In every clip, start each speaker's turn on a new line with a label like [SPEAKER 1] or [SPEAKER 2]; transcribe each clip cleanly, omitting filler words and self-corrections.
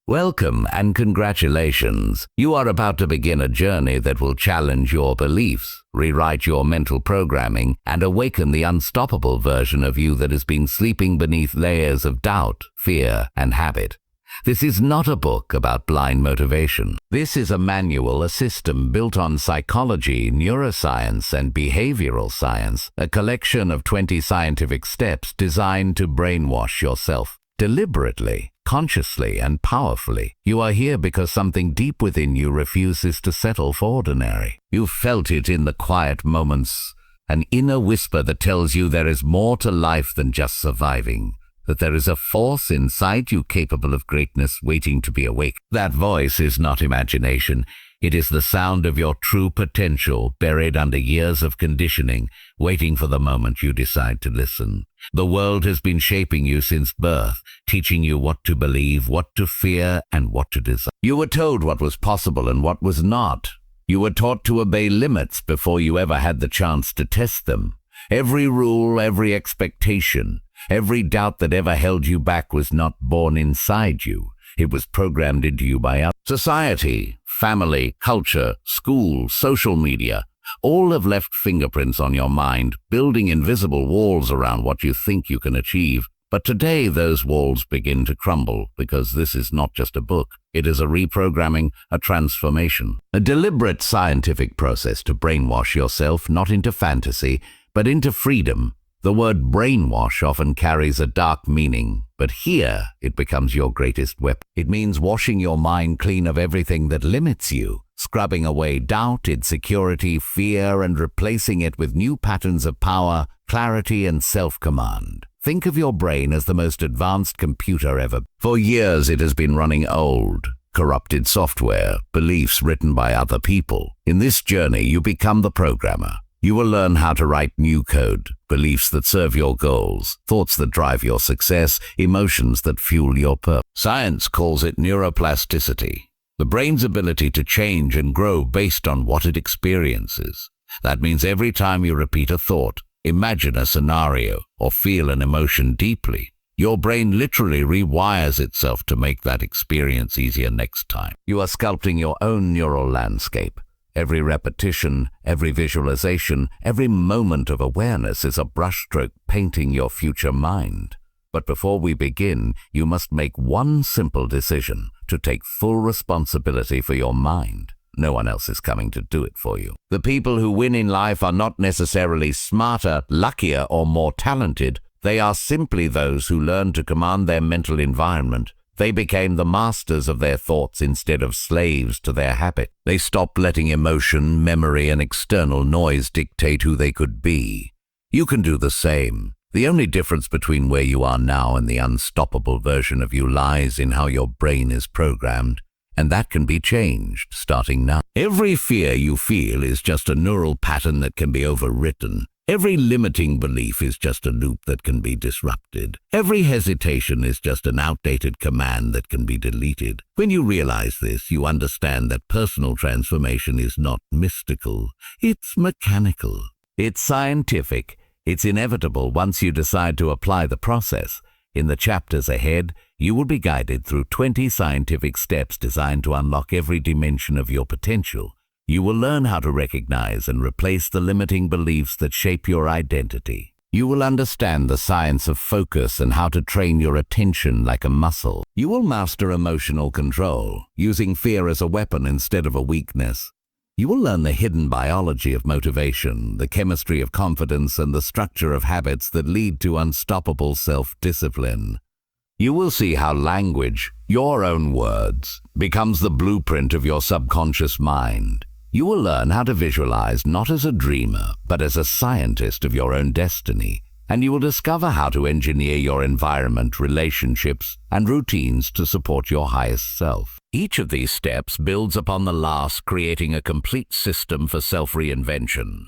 [SPEAKER 1] Welcome and congratulations. You are about to begin a journey that will challenge your beliefs, rewrite your mental programming, and awaken the unstoppable version of you that has been sleeping beneath layers of doubt, fear, and habit. This is not a book about blind motivation. This is a manual, a system built on psychology, neuroscience, and behavioral science, a collection of 20 scientific steps designed to brainwash yourself. Deliberately, consciously, and powerfully, you are here because something deep within you refuses to settle for ordinary. You've felt it in the quiet moments, an inner whisper that tells you there is more to life than just surviving, that there is a force inside you capable of greatness waiting to be awake. That voice is not imagination. It is the sound of your true potential buried under years of conditioning, waiting for the moment you decide to listen. The world has been shaping you since birth, teaching you what to believe, what to fear, and what to desire. You were told what was possible and what was not. You were taught to obey limits before you ever had the chance to test them. Every rule, every expectation, every doubt that ever held you back was not born inside you. It was programmed into you by society, family, culture, school, social media. All have left fingerprints on your mind, building invisible walls around what you think you can achieve. But today those walls begin to crumble because this is not just a book. It is a reprogramming, a transformation, a deliberate scientific process to brainwash yourself not into fantasy, but into freedom. The word brainwash often carries a dark meaning, but here it becomes your greatest weapon. It means washing your mind clean of everything that limits you, scrubbing away doubt, insecurity, fear, and replacing it with new patterns of power, clarity, and self-command. Think of your brain as the most advanced computer ever. For years it has been running old, corrupted software, beliefs written by other people. In this journey you become the programmer. You will learn how to write new code, beliefs that serve your goals, thoughts that drive your success, emotions that fuel your purpose. Science calls it neuroplasticity, the brain's ability to change and grow based on what it experiences. That means every time you repeat a thought, imagine a scenario, or feel an emotion deeply, your brain literally rewires itself to make that experience easier next time. You are sculpting your own neural landscape. Every repetition, every visualization, every moment of awareness is a brushstroke painting your future mind. But before we begin, you must make one simple decision: to take full responsibility for your mind. No one else is coming to do it for you. The people who win in life are not necessarily smarter, luckier, or more talented. They are simply those who learn to command their mental environment. They became the masters of their thoughts instead of slaves to their habit. They stopped letting emotion, memory, and external noise dictate who they could be. You can do the same. The only difference between where you are now and the unstoppable version of you lies in how your brain is programmed, and that can be changed starting now. Every fear you feel is just a neural pattern that can be overwritten. Every limiting belief is just a loop that can be disrupted. Every hesitation is just an outdated command that can be deleted. When you realize this, you understand that personal transformation is not mystical. It's mechanical. It's scientific. It's inevitable once you decide to apply the process. In the chapters ahead, you will be guided through 20 scientific steps designed to unlock every dimension of your potential. You will learn how to recognize and replace the limiting beliefs that shape your identity. You will understand the science of focus and how to train your attention like a muscle. You will master emotional control, using fear as a weapon instead of a weakness. You will learn the hidden biology of motivation, the chemistry of confidence, and the structure of habits that lead to unstoppable self-discipline. You will see how language, your own words, becomes the blueprint of your subconscious mind. You will learn how to visualize not as a dreamer, but as a scientist of your own destiny. And you will discover how to engineer your environment, relationships, and routines to support your highest self. Each of these steps builds upon the last, creating a complete system for self-reinvention.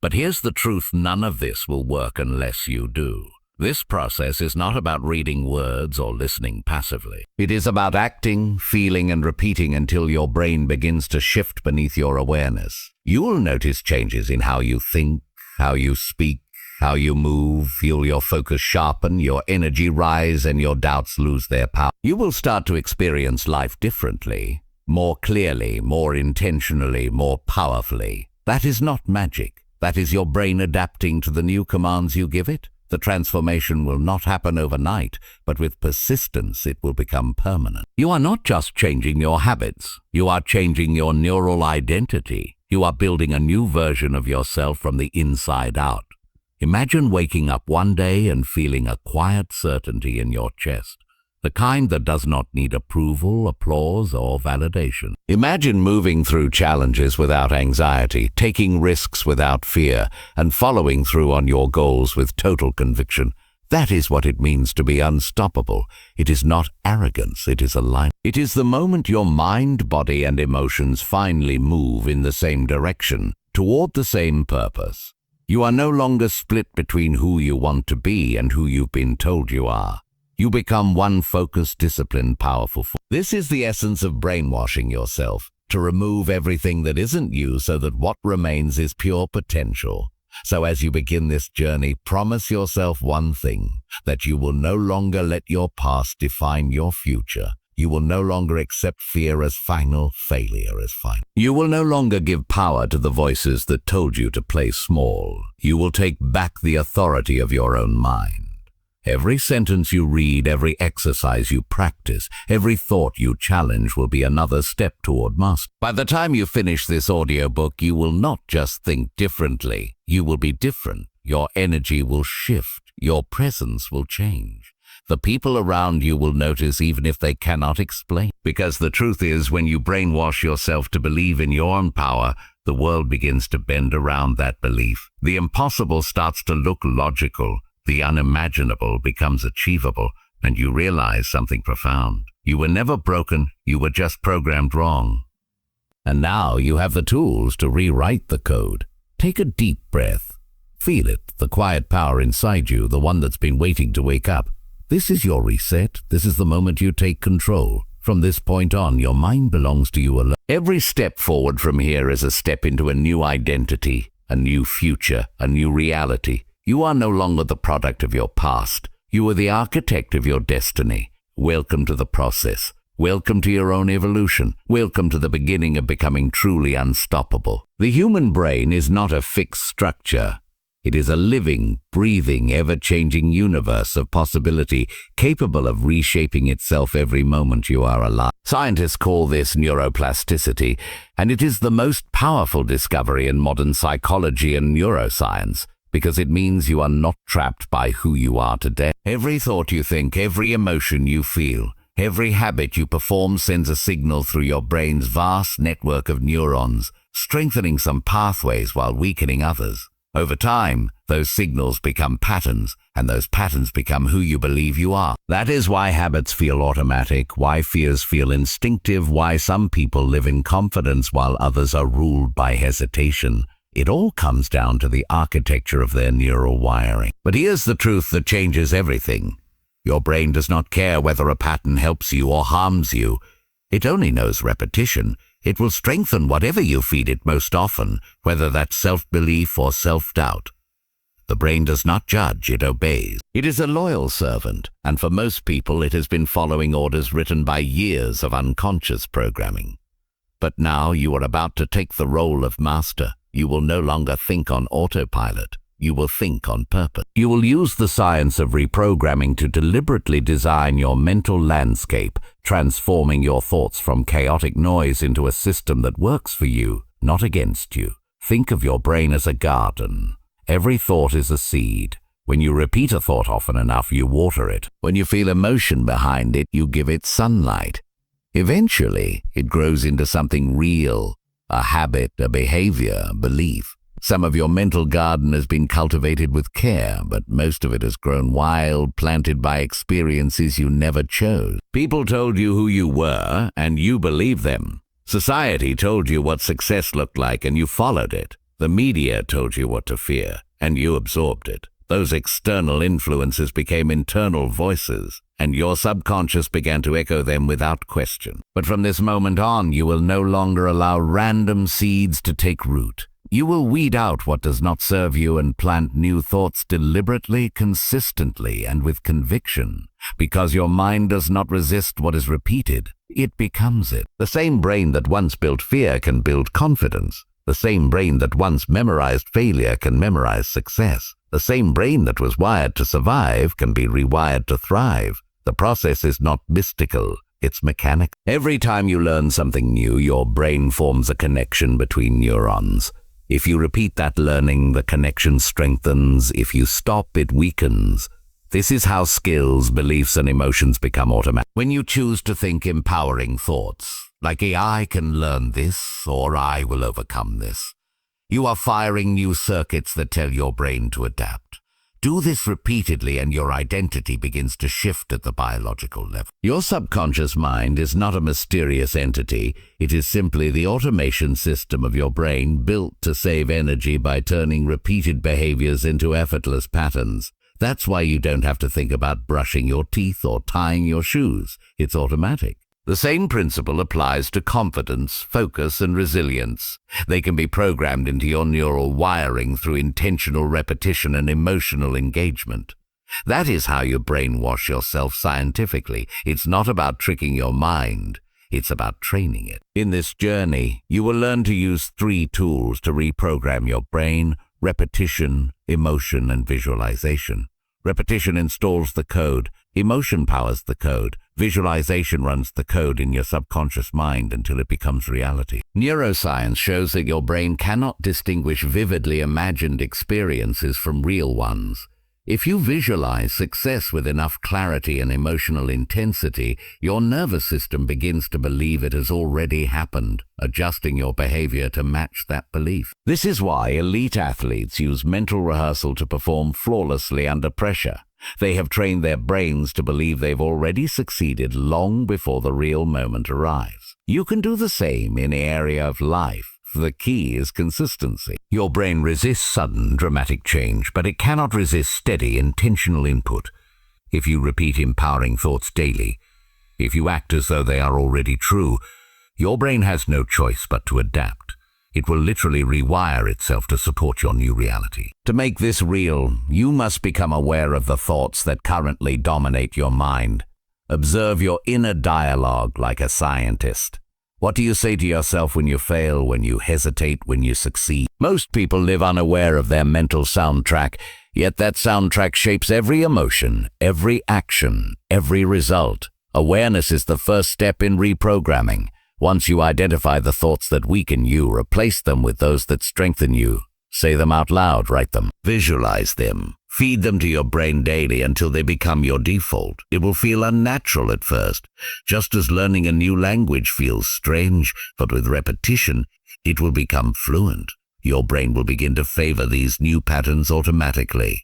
[SPEAKER 1] But here's the truth: none of this will work unless you do. This process is not about reading words or listening passively. It is about acting, feeling, and repeating until your brain begins to shift beneath your awareness. You will notice changes in how you think, how you speak, how you move, feel your focus sharpen, your energy rise, and your doubts lose their power. You will start to experience life differently, more clearly, more intentionally, more powerfully. That is not magic. That is your brain adapting to the new commands you give it. The transformation will not happen overnight, but with persistence it will become permanent. You are not just changing your habits. You are changing your neural identity. You are building a new version of yourself from the inside out. Imagine waking up one day and feeling a quiet certainty in your chest, the kind that does not need approval, applause, or validation. Imagine moving through challenges without anxiety, taking risks without fear, and following through on your goals with total conviction. That is what it means to be unstoppable. It is not arrogance, it is alignment. It is the moment your mind, body, and emotions finally move in the same direction, toward the same purpose. You are no longer split between who you want to be and who you've been told you are. You become one focused, disciplined, powerful force. This is the essence of brainwashing yourself, to remove everything that isn't you so that what remains is pure potential. So as you begin this journey, promise yourself one thing, that you will no longer let your past define your future. You will no longer accept fear as final, failure as final. You will no longer give power to the voices that told you to play small. You will take back the authority of your own mind. Every sentence you read, every exercise you practice, every thought you challenge will be another step toward mastery. By the time you finish this audiobook, you will not just think differently. You will be different. Your energy will shift. Your presence will change. The people around you will notice even if they cannot explain. Because the truth is, when you brainwash yourself to believe in your own power, the world begins to bend around that belief. The impossible starts to look logical. The unimaginable becomes achievable, and you realize something profound. You were never broken, you were just programmed wrong. And now you have the tools to rewrite the code. Take a deep breath. Feel it, the quiet power inside you, the one that's been waiting to wake up. This is your reset. This is the moment you take control. From this point on, your mind belongs to you alone. Every step forward from here is a step into a new identity, a new future, a new reality. You are no longer the product of your past. You are the architect of your destiny. Welcome to the process. Welcome to your own evolution. Welcome to the beginning of becoming truly unstoppable. The human brain is not a fixed structure. It is a living, breathing, ever-changing universe of possibility, capable of reshaping itself every moment you are alive. Scientists call this neuroplasticity, and it is the most powerful discovery in modern psychology and neuroscience, because it means you are not trapped by who you are today. Every thought you think, every emotion you feel, every habit you perform sends a signal through your brain's vast network of neurons, strengthening some pathways while weakening others. Over time, those signals become patterns, and those patterns become who you believe you are. That is why habits feel automatic, why fears feel instinctive, why some people live in confidence while others are ruled by hesitation. It all comes down to the architecture of their neural wiring. But here's the truth that changes everything. Your brain does not care whether a pattern helps you or harms you. It only knows repetition. It will strengthen whatever you feed it most often, whether that's self-belief or self-doubt. The brain does not judge, it obeys. It is a loyal servant, and for most people it has been following orders written by years of unconscious programming. But now you are about to take the role of master. You will no longer think on autopilot. You will think on purpose. You will use the science of reprogramming to deliberately design your mental landscape, transforming your thoughts from chaotic noise into a system that works for you, not against you. Think of your brain as a garden. Every thought is a seed. When you repeat a thought often enough, you water it. When you feel emotion behind it, you give it sunlight. Eventually, it grows into something real. A habit, a behavior, a belief. Some of your mental garden has been cultivated with care, but most of it has grown wild, planted by experiences you never chose. People told you who you were, and you believed them. Society told you what success looked like, and you followed it. The media told you what to fear, and you absorbed it. Those external influences became internal voices, and your subconscious began to echo them without question. But from this moment on, you will no longer allow random seeds to take root. You will weed out what does not serve you and plant new thoughts deliberately, consistently, and with conviction. Because your mind does not resist what is repeated, it becomes it. The same brain that once built fear can build confidence. The same brain that once memorized failure can memorize success. The same brain that was wired to survive can be rewired to thrive. The process is not mystical, it's mechanical. Every time you learn something new, your brain forms a connection between neurons. If you repeat that learning, the connection strengthens. If you stop, it weakens. This is how skills, beliefs, and emotions become automatic. When you choose to think empowering thoughts, like I can learn this or I will overcome this, you are firing new circuits that tell your brain to adapt. Do this repeatedly and your identity begins to shift at the biological level. Your subconscious mind is not a mysterious entity. It is simply the automation system of your brain built to save energy by turning repeated behaviors into effortless patterns. That's why you don't have to think about brushing your teeth or tying your shoes. It's automatic. The same principle applies to confidence, focus, and resilience. They can be programmed into your neural wiring through intentional repetition and emotional engagement. That is how you brainwash yourself scientifically. It's not about tricking your mind. It's about training it. In this journey, you will learn to use 3 tools to reprogram your brain: repetition, emotion, and visualization. Repetition installs the code. Emotion powers the code. Visualization runs the code in your subconscious mind until it becomes reality. Neuroscience shows that your brain cannot distinguish vividly imagined experiences from real ones. If you visualize success with enough clarity and emotional intensity, your nervous system begins to believe it has already happened, adjusting your behavior to match that belief. This is why elite athletes use mental rehearsal to perform flawlessly under pressure. They have trained their brains to believe they've already succeeded long before the real moment arrives. You can do the same in the area of life. The key is consistency. Your brain resists sudden, dramatic change, but it cannot resist steady, intentional input. If you repeat empowering thoughts daily, if you act as though they are already true, your brain has no choice but to adapt. It will literally rewire itself to support your new reality. To make this real, you must become aware of the thoughts that currently dominate your mind. Observe your inner dialogue like a scientist. What do you say to yourself when you fail, when you hesitate, when you succeed? Most people live unaware of their mental soundtrack, yet that soundtrack shapes every emotion, every action, every result. Awareness is the first step in reprogramming. Once you identify the thoughts that weaken you, replace them with those that strengthen you. Say them out loud, write them, visualize them. Feed them to your brain daily until they become your default. It will feel unnatural at first, just as learning a new language feels strange, but with repetition, it will become fluent. Your brain will begin to favor these new patterns automatically.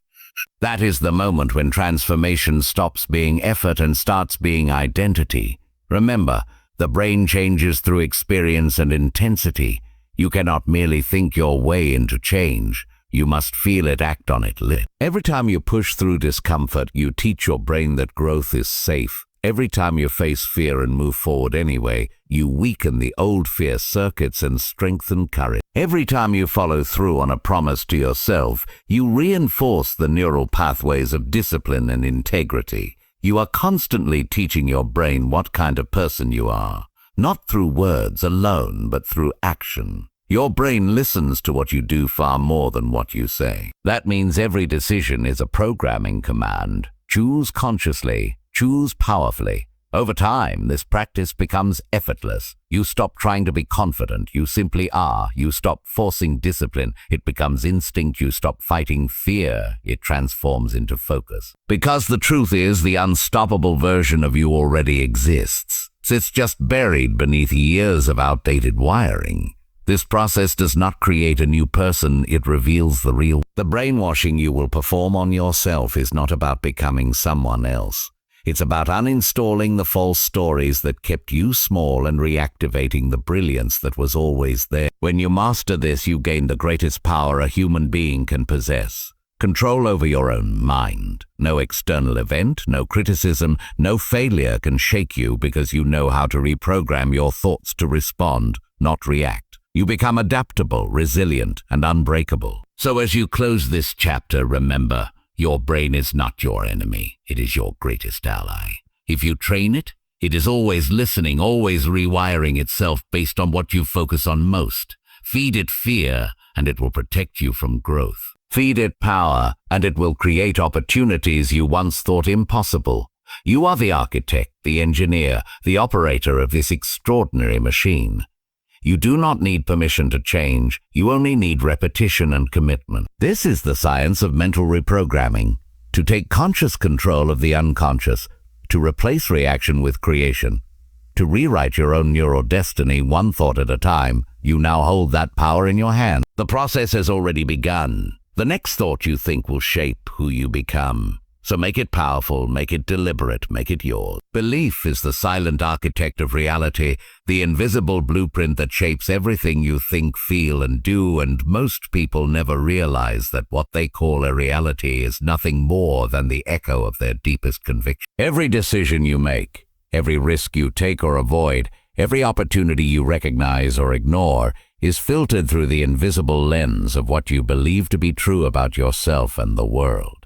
[SPEAKER 1] That is the moment when transformation stops being effort and starts being identity. Remember, the brain changes through experience and intensity. You cannot merely think your way into change. You must feel it, act on it, live. Every time you push through discomfort, you teach your brain that growth is safe. Every time you face fear and move forward anyway, you weaken the old fear circuits and strengthen courage. Every time you follow through on a promise to yourself, you reinforce the neural pathways of discipline and integrity. You are constantly teaching your brain what kind of person you are, not through words alone, but through action. Your brain listens to what you do far more than what you say. That means every decision is a programming command. Choose consciously, choose powerfully. Over time, this practice becomes effortless. You stop trying to be confident. You simply are. You stop forcing discipline. It becomes instinct. You stop fighting fear. It transforms into focus. Because the truth is, the unstoppable version of you already exists. It's just buried beneath years of outdated wiring. This process does not create a new person, it reveals the real. The brainwashing you will perform on yourself is not about becoming someone else. It's about uninstalling the false stories that kept you small and reactivating the brilliance that was always there. When you master this, you gain the greatest power a human being can possess. Control over your own mind. No external event, no criticism, no failure can shake you because you know how to reprogram your thoughts to respond, not react. You become adaptable, resilient, and unbreakable. So as you close this chapter, remember, your brain is not your enemy. It is your greatest ally. If you train it, it is always listening, always rewiring itself based on what you focus on most. Feed it fear, and it will protect you from growth. Feed it power, and it will create opportunities you once thought impossible. You are the architect, the engineer, the operator of this extraordinary machine. You do not need permission to change. You only need repetition and commitment. This is the science of mental reprogramming. To take conscious control of the unconscious, to replace reaction with creation, to rewrite your own neural destiny one thought at a time. You now hold that power in your hand. The process has already begun. The next thought you think will shape who you become. So make it powerful, make it deliberate, make it yours. Belief is the silent architect of reality, the invisible blueprint that shapes everything you think, feel, and do, and most people never realize that what they call a reality is nothing more than the echo of their deepest conviction. Every decision you make, every risk you take or avoid, every opportunity you recognize or ignore is filtered through the invisible lens of what you believe to be true about yourself and the world.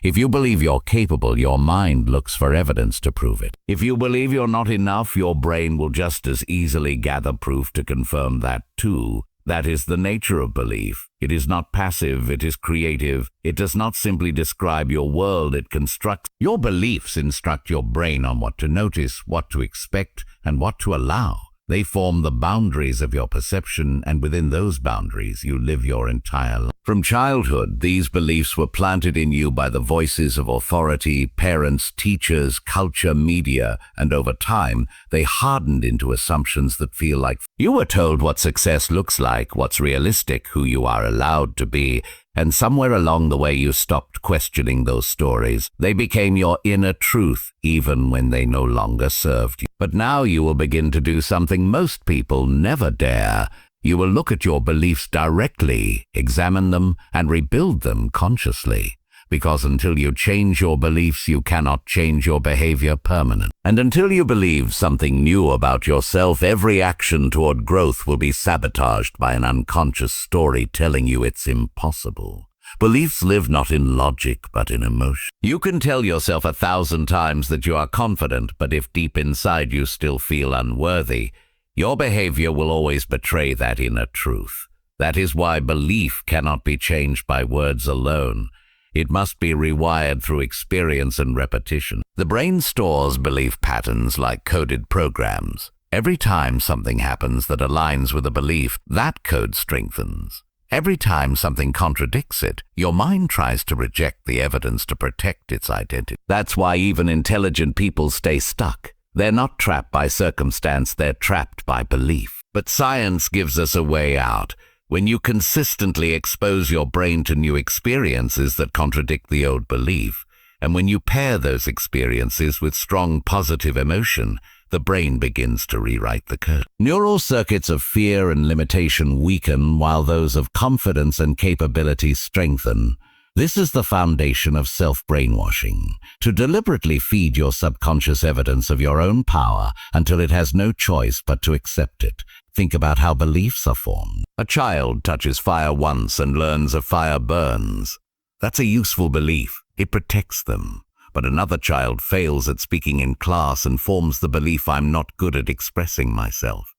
[SPEAKER 1] If you believe you're capable, your mind looks for evidence to prove it. If you believe you're not enough, your brain will just as easily gather proof to confirm that too. That is the nature of belief. It is not passive, it is creative. It does not simply describe your world, it constructs. Your beliefs instruct your brain on what to notice, what to expect, and what to allow. They form the boundaries of your perception, and within those boundaries you live your entire life. From childhood, these beliefs were planted in you by the voices of authority, parents, teachers, culture, media, and over time, they hardened into assumptions that feel like you were told what success looks like, what's realistic, who you are allowed to be, and somewhere along the way you stopped questioning those stories. They became your inner truth, even when they no longer served you. But now you will begin to do something most people never dare. You will look at your beliefs directly, examine them, and rebuild them consciously. Because until you change your beliefs, you cannot change your behavior permanently. And until you believe something new about yourself, every action toward growth will be sabotaged by an unconscious story telling you it's impossible. Beliefs live not in logic, but in emotion. You can tell yourself 1,000 times that you are confident, but if deep inside you still feel unworthy, your behavior will always betray that inner truth. That is why belief cannot be changed by words alone. It must be rewired through experience and repetition. The brain stores belief patterns like coded programs. Every time something happens that aligns with a belief, that code strengthens. Every time something contradicts it, your mind tries to reject the evidence to protect its identity. That's why even intelligent people stay stuck. They're not trapped by circumstance, they're trapped by belief. But science gives us a way out. When you consistently expose your brain to new experiences that contradict the old belief, and when you pair those experiences with strong positive emotion, the brain begins to rewrite the code. Neural circuits of fear and limitation weaken while those of confidence and capability strengthen. This is the foundation of self-brainwashing, to deliberately feed your subconscious evidence of your own power until it has no choice but to accept it. Think about how beliefs are formed. A child touches fire once and learns a fire burns. That's a useful belief. It protects them. But another child fails at speaking in class and forms the belief, I'm not good at expressing myself.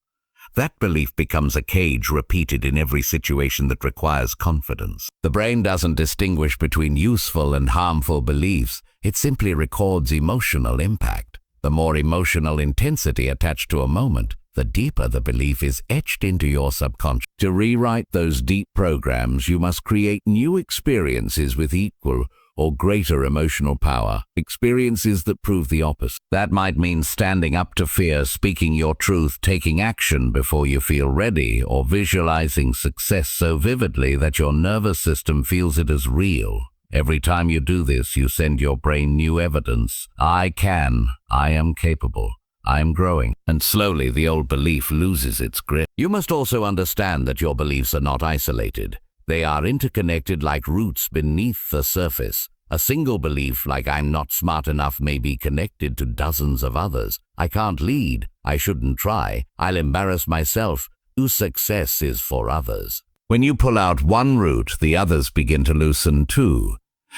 [SPEAKER 1] That belief becomes a cage repeated in every situation that requires confidence. The brain doesn't distinguish between useful and harmful beliefs. It simply records emotional impact. The more emotional intensity attached to a moment, the deeper the belief is etched into your subconscious. To rewrite those deep programs, you must create new experiences with equal or greater emotional power, experiences that prove the opposite. That might mean standing up to fear, speaking your truth, taking action before you feel ready, or visualizing success so vividly that your nervous system feels it as real. Every time you do this, you send your brain new evidence. I can, I am capable, I am growing. And slowly the old belief loses its grip. You must also understand that your beliefs are not isolated. They are interconnected like roots beneath the surface. A single belief like I'm not smart enough may be connected to dozens of others. I can't lead. I shouldn't try. I'll embarrass myself. Success is for others. When you pull out one root, the others begin to loosen too.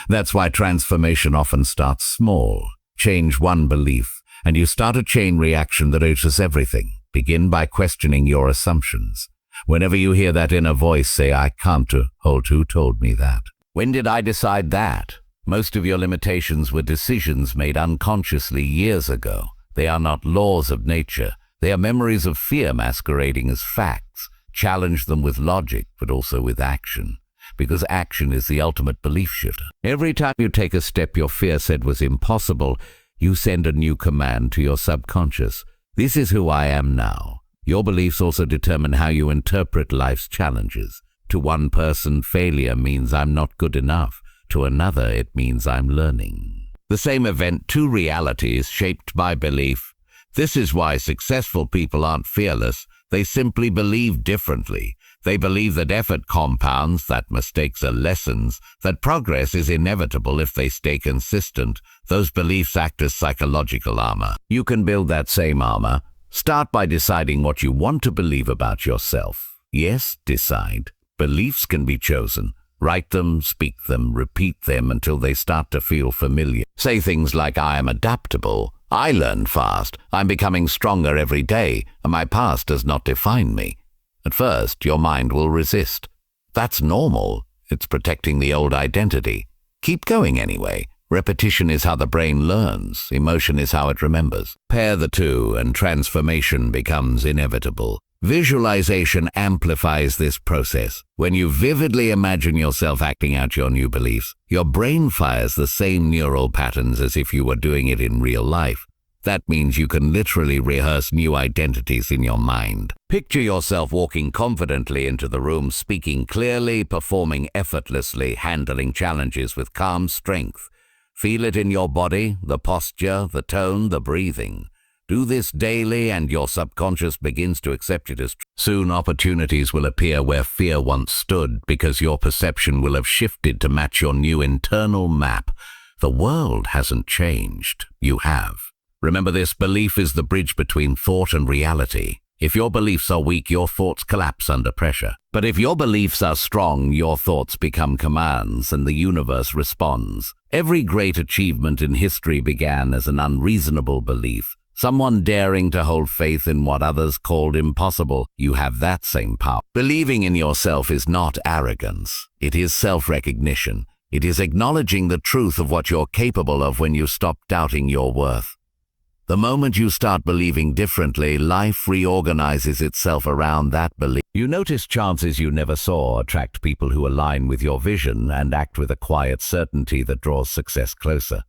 [SPEAKER 1] That's why transformation often starts small. Change one belief, and you start a chain reaction that alters everything. Begin by questioning your assumptions. Whenever you hear that inner voice, say, I can't hold who told me that. When did I decide that? Most of your limitations were decisions made unconsciously years ago. They are not laws of nature. They are memories of fear masquerading as facts. Challenge them with logic, but also with action. Because action is the ultimate belief shifter. Every time you take a step your fear said was impossible, you send a new command to your subconscious. This is who I am now. Your beliefs also determine how you interpret life's challenges. To one person, failure means I'm not good enough. To another, it means I'm learning. The same event, two realities shaped by belief. This is why successful people aren't fearless. They simply believe differently. They believe that effort compounds, that mistakes are lessons, that progress is inevitable if they stay consistent. Those beliefs act as psychological armor. You can build that same armor. Start by deciding what you want to believe about yourself. Yes, decide. Beliefs can be chosen. Write them, speak them, repeat them until they start to feel familiar. Say things like, I am adaptable. I learn fast. I'm becoming stronger every day, and my past does not define me. At first, your mind will resist. That's normal. It's protecting the old identity. Keep going anyway. Repetition is how the brain learns. Emotion is how it remembers. Pair the two, and transformation becomes inevitable. Visualization amplifies this process. When you vividly imagine yourself acting out your new beliefs, your brain fires the same neural patterns as if you were doing it in real life. That means you can literally rehearse new identities in your mind. Picture yourself walking confidently into the room, speaking clearly, performing effortlessly, handling challenges with calm strength. Feel it in your body, the posture, the tone, the breathing. Do this daily and your subconscious begins to accept it as true. Soon opportunities will appear where fear once stood because your perception will have shifted to match your new internal map. The world hasn't changed. You have. Remember this, belief is the bridge between thought and reality. If your beliefs are weak, your thoughts collapse under pressure. But if your beliefs are strong, your thoughts become commands and the universe responds. Every great achievement in history began as an unreasonable belief. Someone daring to hold faith in what others called impossible. You have that same power. Believing in yourself is not arrogance. It is self-recognition. It is acknowledging the truth of what you're capable of when you stop doubting your worth. The moment you start believing differently, life reorganizes itself around that belief. You notice chances you never saw attract people who align with your vision and act with a quiet certainty that draws success closer.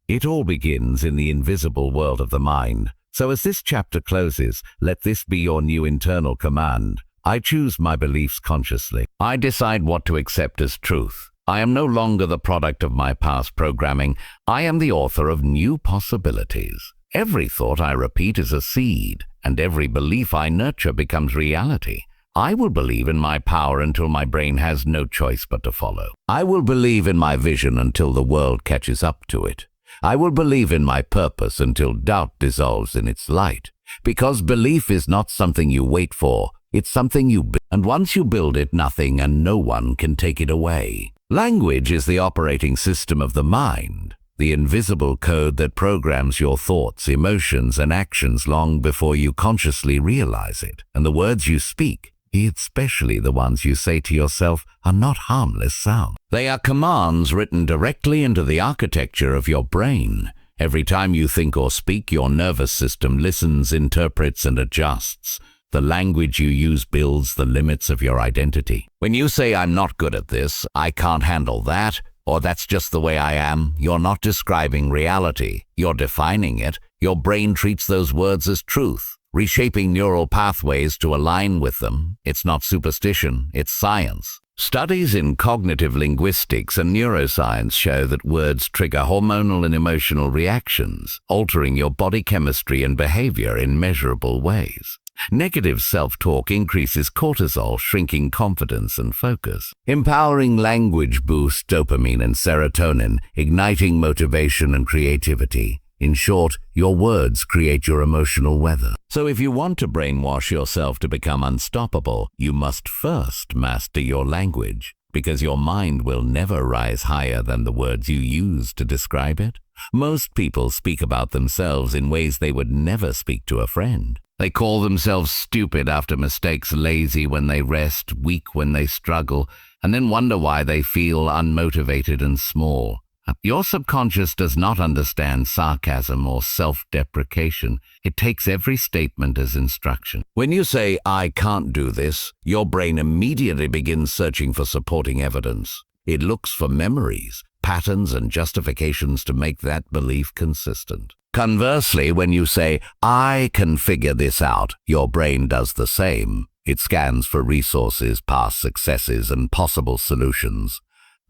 [SPEAKER 1] It all begins in the invisible world of the mind. So as this chapter closes, let this be your new internal command. I choose my beliefs consciously. I decide what to accept as truth. I am no longer the product of my past programming. I am the author of new possibilities. Every thought I repeat is a seed, and every belief I nurture becomes reality. I will believe in my power until my brain has no choice but to follow. I will believe in my vision until the world catches up to it. I will believe in my purpose until doubt dissolves in its light. Because belief is not something you wait for, it's something you build. And once you build it, nothing and no one can take it away. Language is the operating system of the mind, the invisible code that programs your thoughts, emotions, and actions long before you consciously realize it. And the words you speak, especially the ones you say to yourself, are not harmless sounds. They are commands written directly into the architecture of your brain. Every time you think or speak, your nervous system listens, interprets, and adjusts. The language you use builds the limits of your identity. When you say, I'm not good at this, I can't handle that, or that's just the way I am, you're not describing reality. You're defining it. Your brain treats those words as truth, reshaping neural pathways to align with them. It's not superstition, it's science. Studies in cognitive linguistics and neuroscience show that words trigger hormonal and emotional reactions, altering your body chemistry and behavior in measurable ways. Negative self-talk increases cortisol, shrinking confidence and focus. Empowering language boosts dopamine and serotonin, igniting motivation and creativity. In short, your words create your emotional weather. So if you want to brainwash yourself to become unstoppable, you must first master your language, because your mind will never rise higher than the words you use to describe it. Most people speak about themselves in ways they would never speak to a friend. They call themselves stupid after mistakes, lazy when they rest, weak when they struggle, and then wonder why they feel unmotivated and small. Your subconscious does not understand sarcasm or self-deprecation. It takes every statement as instruction. When you say, "I can't do this," your brain immediately begins searching for supporting evidence. It looks for memories, patterns, and justifications to make that belief consistent. Conversely, when you say, "I can figure this out," your brain does the same. It scans for resources, past successes, and possible solutions.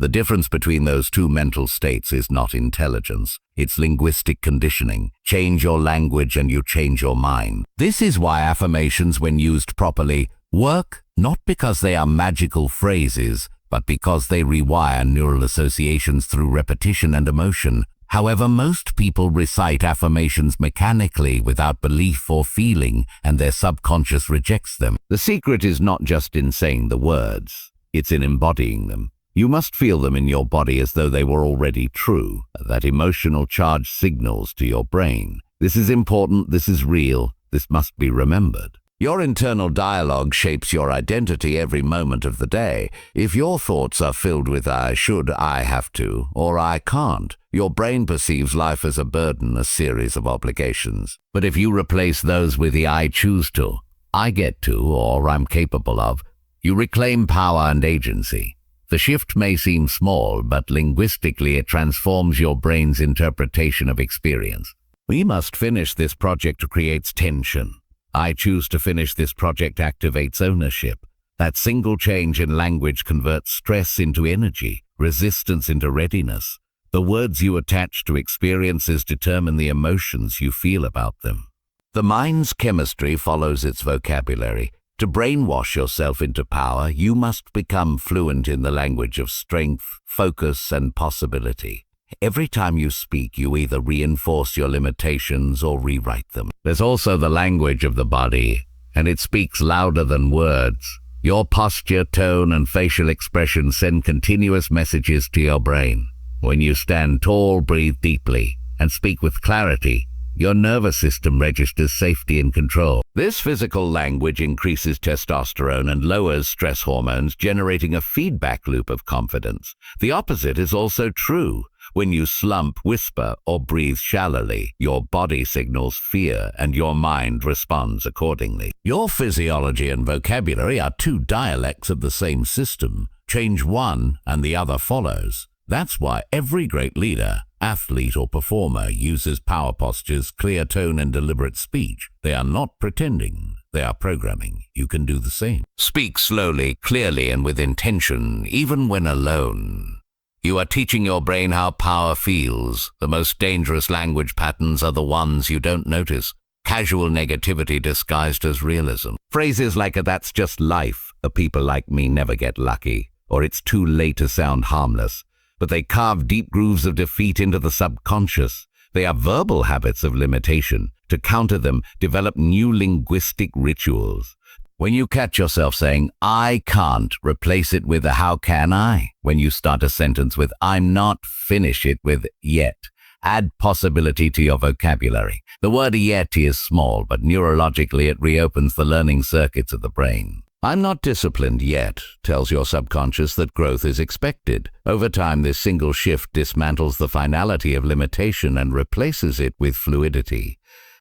[SPEAKER 1] The difference between those two mental states is not intelligence, it's linguistic conditioning. Change your language and you change your mind. This is why affirmations, when used properly, work not because they are magical phrases, but because they rewire neural associations through repetition and emotion. However, most people recite affirmations mechanically without belief or feeling, and their subconscious rejects them. The secret is not just in saying the words, it's in embodying them. You must feel them in your body as though they were already true. That emotional charge signals to your brain. This is important, this is real, this must be remembered. Your internal dialogue shapes your identity every moment of the day. If your thoughts are filled with "I should," "I have to," or "I can't," your brain perceives life as a burden, a series of obligations. But if you replace those with the "I choose to," "I get to," or "I'm capable of," you reclaim power and agency. The shift may seem small, but linguistically it transforms your brain's interpretation of experience. "We must finish this project" creates tension. "I choose to finish this project" activates ownership. That single change in language converts stress into energy, resistance into readiness. The words you attach to experiences determine the emotions you feel about them. The mind's chemistry follows its vocabulary. To brainwash yourself into power, you must become fluent in the language of strength, focus, and possibility. Every time you speak, you either reinforce your limitations or rewrite them. There's also the language of the body, and it speaks louder than words. Your posture, tone, and facial expression send continuous messages to your brain. When you stand tall, breathe deeply, and speak with clarity, your nervous system registers safety and control. This physical language increases testosterone and lowers stress hormones, generating a feedback loop of confidence. The opposite is also true. When you slump, whisper, or breathe shallowly, your body signals fear and your mind responds accordingly. Your physiology and vocabulary are two dialects of the same system. Change one and the other follows. That's why every great leader, athlete, or performer uses power postures, clear tone, and deliberate speech. They are not pretending. They are programming. You can do the same. Speak slowly, clearly, and with intention, even when alone. You are teaching your brain how power feels. The most dangerous language patterns are the ones you don't notice. Casual negativity disguised as realism. Phrases like "that's just life," "a people like me never get lucky," or "it's too late to sound harmless." But they carve deep grooves of defeat into the subconscious. They are verbal habits of limitation. To counter them, develop new linguistic rituals. When you catch yourself saying, "I can't," replace it with a "how can I?" When you start a sentence with "I'm not," finish it with "yet." Add possibility to your vocabulary. The word "yet" is small, but neurologically it reopens the learning circuits of the brain. "I'm not disciplined yet" tells your subconscious that growth is expected. Over time, this single shift dismantles the finality of limitation and replaces it with fluidity.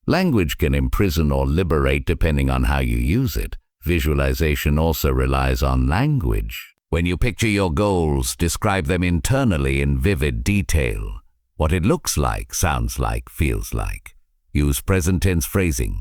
[SPEAKER 1] Language can imprison or liberate depending on how you use it. Visualization also relies on language. When you picture your goals, describe them internally in vivid detail. What it looks like, sounds like, feels like. Use present tense phrasing.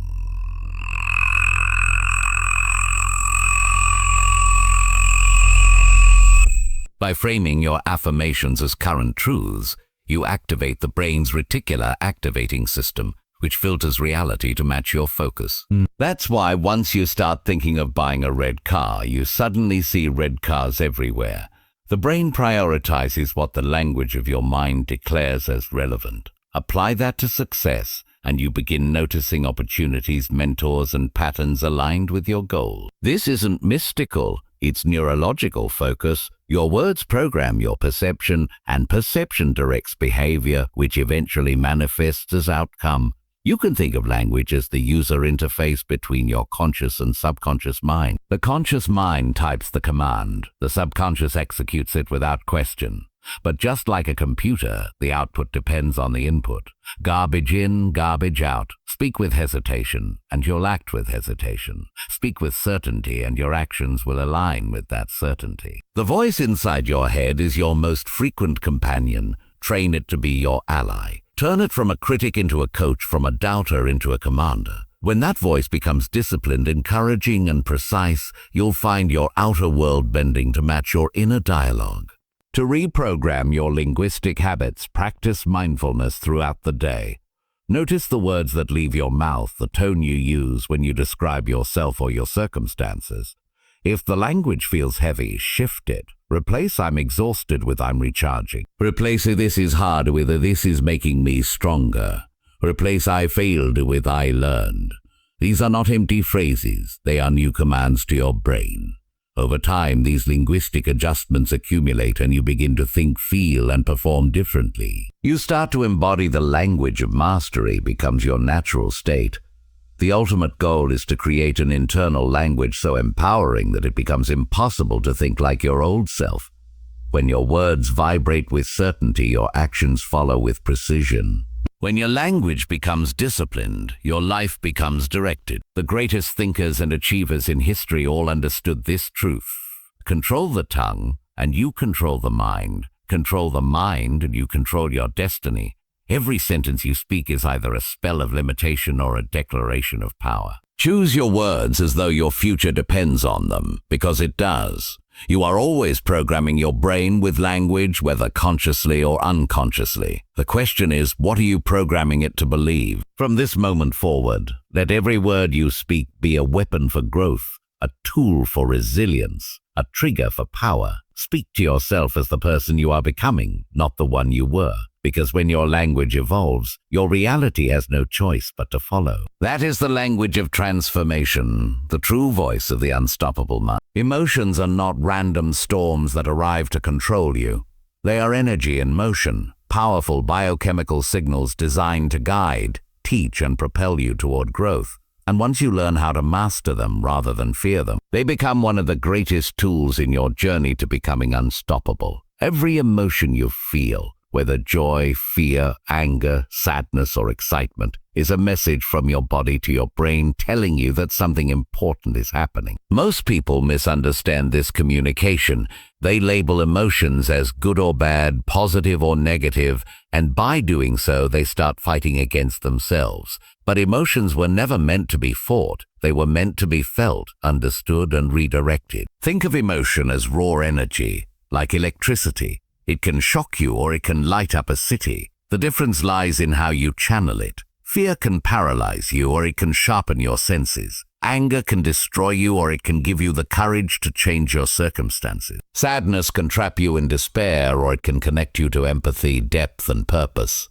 [SPEAKER 1] By framing your affirmations as current truths, you activate the brain's reticular activating system, which filters reality to match your focus. That's why once you start thinking of buying a red car, you suddenly see red cars everywhere. The brain prioritizes what the language of your mind declares as relevant. Apply that to success, and you begin noticing opportunities, mentors, and patterns aligned with your goal. This isn't mystical, it's neurological focus. Your words program your perception, and perception directs behavior, which eventually manifests as outcome. You can think of language as the user interface between your conscious and subconscious mind. The conscious mind types the command. The subconscious executes it without question. But just like a computer, the output depends on the input. Garbage in, garbage out. Speak with hesitation, and you'll act with hesitation. Speak with certainty, and your actions will align with that certainty. The voice inside your head is your most frequent companion. Train it to be your ally. Turn it from a critic into a coach, from a doubter into a commander. When that voice becomes disciplined, encouraging, and precise, you'll find your outer world bending to match your inner dialogue. To reprogram your linguistic habits, practice mindfulness throughout the day. Notice the words that leave your mouth, the tone you use when you describe yourself or your circumstances. If the language feels heavy, shift it. Replace "I'm exhausted" with "I'm recharging." Replace "this is hard" with "this is making me stronger." Replace "I failed" with "I learned." These are not empty phrases, they are new commands to your brain. Over time, these linguistic adjustments accumulate and you begin to think, feel, and perform differently. You start to embody the language of mastery, becomes your natural state. The ultimate goal is to create an internal language so empowering that it becomes impossible to think like your old self. When your words vibrate with certainty, your actions follow with precision. When your language becomes disciplined, your life becomes directed. The greatest thinkers and achievers in history all understood this truth. Control the tongue, and you control the mind. Control the mind, and you control your destiny. Every sentence you speak is either a spell of limitation or a declaration of power. Choose your words as though your future depends on them, because it does. You are always programming your brain with language, whether consciously or unconsciously. The question is, what are you programming it to believe? From this moment forward, let every word you speak be a weapon for growth, a tool for resilience, a trigger for power. Speak to yourself as the person you are becoming, not the one you were. Because when your language evolves, your reality has no choice but to follow. That is the language of transformation, the true voice of the unstoppable mind. Emotions are not random storms that arrive to control you. They are energy in motion, powerful biochemical signals designed to guide, teach, and propel you toward growth. And once you learn how to master them rather than fear them, they become one of the greatest tools in your journey to becoming unstoppable. Every emotion you feel, whether joy, fear, anger, sadness, or excitement, is a message from your body to your brain telling you that something important is happening. Most people misunderstand this communication. They label emotions as good or bad, positive or negative, and by doing so, they start fighting against themselves. But emotions were never meant to be fought. They were meant to be felt, understood, and redirected. Think of emotion as raw energy, like electricity. It can shock you or it can light up a city. The difference lies in how you channel it. Fear can paralyze you or it can sharpen your senses. Anger can destroy you or it can give you the courage to change your circumstances. Sadness can trap you in despair or it can connect you to empathy, depth, and purpose.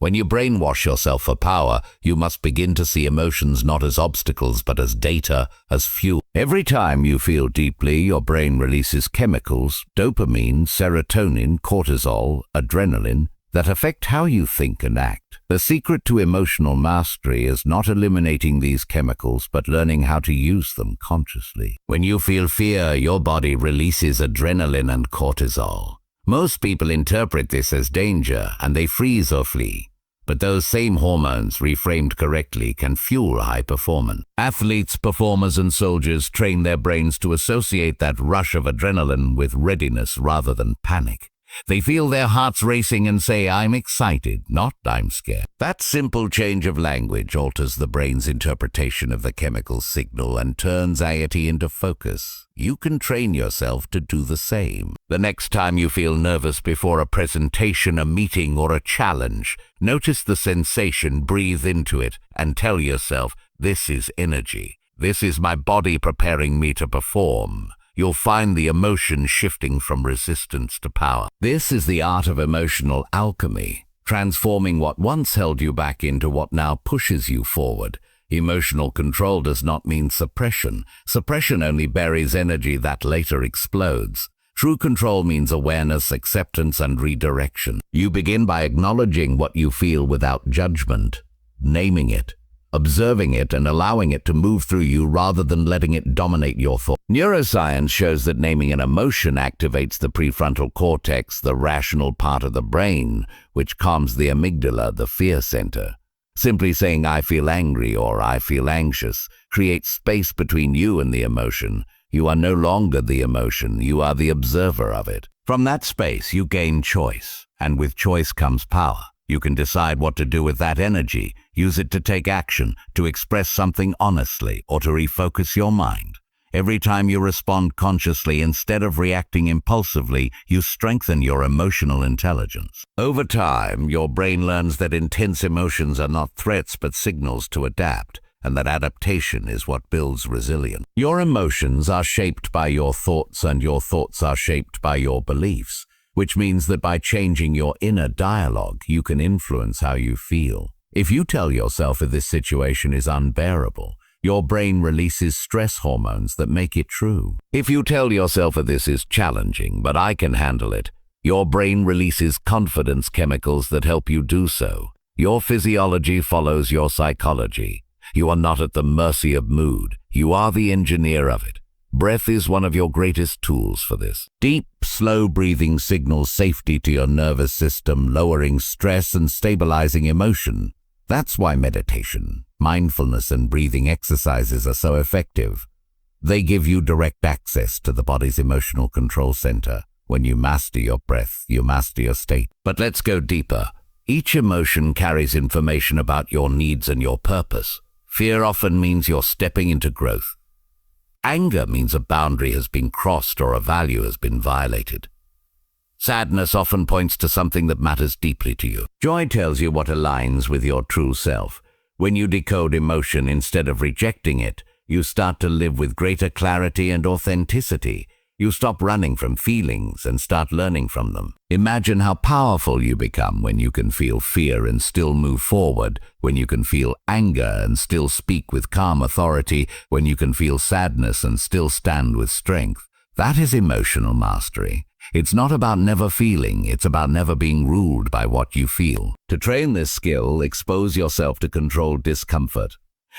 [SPEAKER 1] When you brainwash yourself for power, you must begin to see emotions not as obstacles but as data, as fuel. Every time you feel deeply, your brain releases chemicals, dopamine, serotonin, cortisol, adrenaline, that affect how you think and act. The secret to emotional mastery is not eliminating these chemicals, but learning how to use them consciously. When you feel fear, your body releases adrenaline and cortisol. Most people interpret this as danger and they freeze or flee. But those same hormones, reframed correctly, can fuel high performance. Athletes, performers, and soldiers train their brains to associate that rush of adrenaline with readiness rather than panic. They feel their hearts racing and say, "I'm excited," not "I'm scared." That simple change of language alters the brain's interpretation of the chemical signal and turns anxiety into focus. You can train yourself to do the same. The next time you feel nervous before a presentation, a meeting, or a challenge, notice the sensation, breathe into it, and tell yourself, "This is energy. This is my body preparing me to perform." You'll find the emotion shifting from resistance to power. This is the art of emotional alchemy. transforming what once held you back into what now pushes you forward. Emotional control does not mean suppression. Suppression only buries energy that later explodes. True control means awareness, acceptance, and redirection. You begin by acknowledging what you feel without judgment, naming it, observing it, and allowing it to move through you rather than letting it dominate your thoughts. Neuroscience shows that naming an emotion activates the prefrontal cortex, the rational part of the brain, which calms the amygdala, the fear center. Simply saying, "I feel angry" or "I feel anxious," creates space between you and the emotion. You are no longer the emotion, you are the observer of it. From that space, you gain choice, and with choice comes power. You can decide what to do with that energy, use it to take action, to express something honestly, or to refocus your mind. Every time you respond consciously instead of reacting impulsively, you strengthen your emotional intelligence. Over time, your brain learns that intense emotions are not threats but signals to adapt, and that adaptation is what builds resilience. Your emotions are shaped by your thoughts, and your thoughts are shaped by your beliefs, which means that by changing your inner dialogue, you can influence how you feel. If you tell yourself that this situation is unbearable, your brain releases stress hormones that make it true. If you tell yourself that this is challenging, but I can handle it, your brain releases confidence chemicals that help you do so. Your physiology follows your psychology. You are not at the mercy of mood. You are the engineer of it. Breath is one of your greatest tools for this. Deep, slow breathing signals safety to your nervous system, lowering stress and stabilizing emotion. That's why meditation, mindfulness, and breathing exercises are so effective. They give you direct access to the body's emotional control center. When you master your breath, you master your state. But let's go deeper. Each emotion carries information about your needs and your purpose. Fear often means you're stepping into growth. Anger means a boundary has been crossed or a value has been violated. Sadness often points to something that matters deeply to you. Joy tells you what aligns with your true self. When you decode emotion instead of rejecting it, you start to live with greater clarity and authenticity. You stop running from feelings and start learning from them. Imagine how powerful you become when you can feel fear and still move forward, when you can feel anger and still speak with calm authority, when you can feel sadness and still stand with strength. That is emotional mastery. It's not about never feeling, it's about never being ruled by what you feel. To train this skill, expose yourself to controlled discomfort.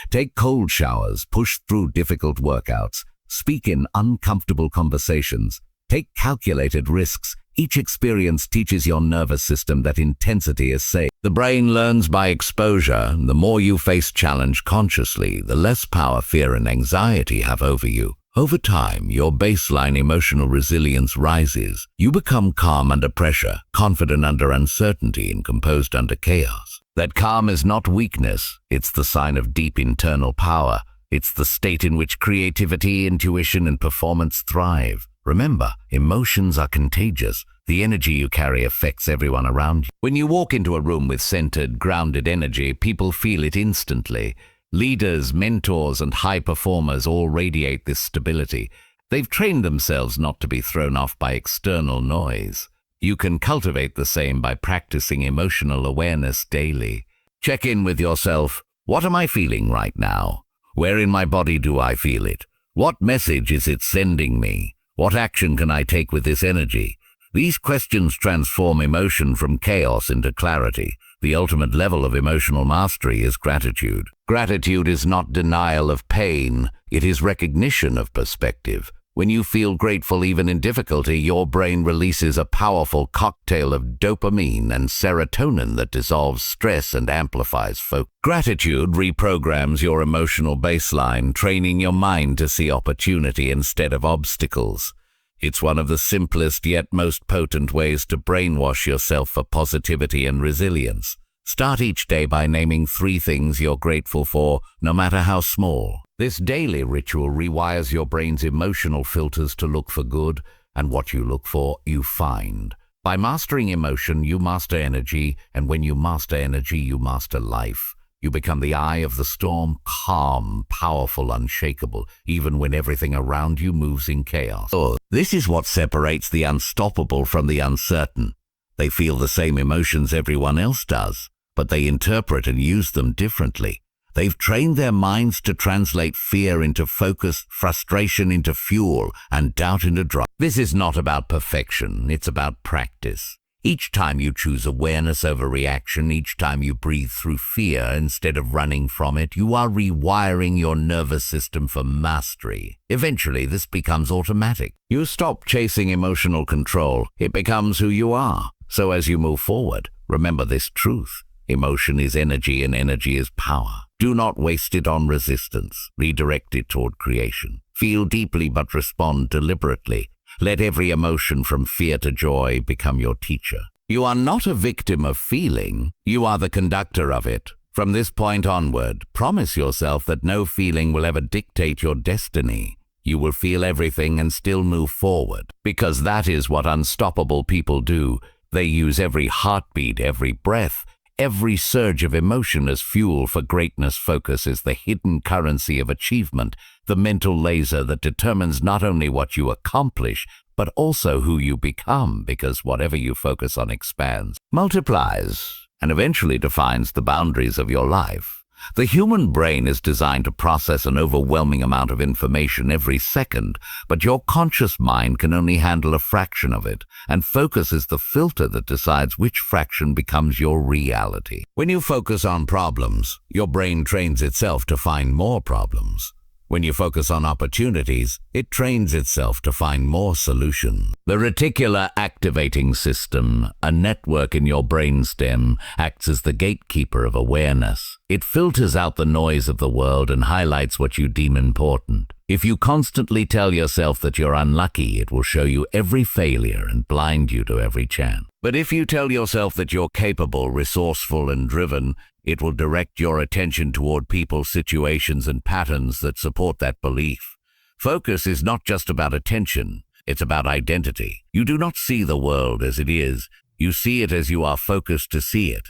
[SPEAKER 1] Take cold showers, push through difficult workouts, speak in uncomfortable conversations, take calculated risks. Each experience teaches your nervous system that intensity is safe. The brain learns by exposure. The more you face challenge consciously, the less power fear and anxiety have over you. Over time, your baseline emotional resilience rises. You become calm under pressure, confident under uncertainty, and composed under chaos. That calm is not weakness. It's the sign of deep internal power. It's the state in which creativity, intuition, and performance thrive. Remember, emotions are contagious. The energy you carry affects everyone around you. When you walk into a room with centered, grounded energy, people feel it instantly. Leaders, mentors, and high performers all radiate this stability. They've trained themselves not to be thrown off by external noise. You can cultivate the same by practicing emotional awareness daily. Check in with yourself. What am I feeling right now? Where in my body do I feel it? What message is it sending me? What action can I take with this energy? These questions transform emotion from chaos into clarity. The ultimate level of emotional mastery is gratitude. Gratitude is not denial of pain, it is recognition of perspective. When you feel grateful even in difficulty, your brain releases a powerful cocktail of dopamine and serotonin that dissolves stress and amplifies focus. Gratitude reprograms your emotional baseline, training your mind to see opportunity instead of obstacles. It's one of the simplest yet most potent ways to brainwash yourself for positivity and resilience. Start each day by naming 3 things you're grateful for, no matter how small. This daily ritual rewires your brain's emotional filters to look for good, and what you look for, you find. By mastering emotion, you master energy, and when you master energy, you master life. You become the eye of the storm, calm, powerful, unshakable, even when everything around you moves in chaos. This is what separates the unstoppable from the uncertain. They feel the same emotions everyone else does, but they interpret and use them differently. They've trained their minds to translate fear into focus, frustration into fuel, and doubt into drive. This is not about perfection, it's about practice. Each time you choose awareness over reaction, each time you breathe through fear instead of running from it, you are rewiring your nervous system for mastery. Eventually, this becomes automatic. You stop chasing emotional control. It becomes who you are. So as you move forward, remember this truth. Emotion is energy and energy is power. Do not waste it on resistance. Redirect it toward creation. Feel deeply but respond deliberately. Let every emotion from fear to joy become your teacher. You are not a victim of feeling. You are the conductor of it. From this point onward, promise yourself that no feeling will ever dictate your destiny. You will feel everything and still move forward, because that is what unstoppable people do. They use every heartbeat, every breath, every surge of emotion as fuel for greatness. Focus is the hidden currency of achievement, the mental laser that determines not only what you accomplish, but also who you become, because whatever you focus on expands, multiplies, and eventually defines the boundaries of your life. The human brain is designed to process an overwhelming amount of information every second, but your conscious mind can only handle a fraction of it, and focus is the filter that decides which fraction becomes your reality. When you focus on problems, your brain trains itself to find more problems. When you focus on opportunities, it trains itself to find more solutions. The reticular activating system, a network in your brainstem, acts as the gatekeeper of awareness. It filters out the noise of the world and highlights what you deem important. If you constantly tell yourself that you're unlucky, it will show you every failure and blind you to every chance. But if you tell yourself that you're capable, resourceful, and driven, it will direct your attention toward people, situations, and patterns that support that belief. Focus is not just about attention, it's about identity. You do not see the world as it is, you see it as you are focused to see it.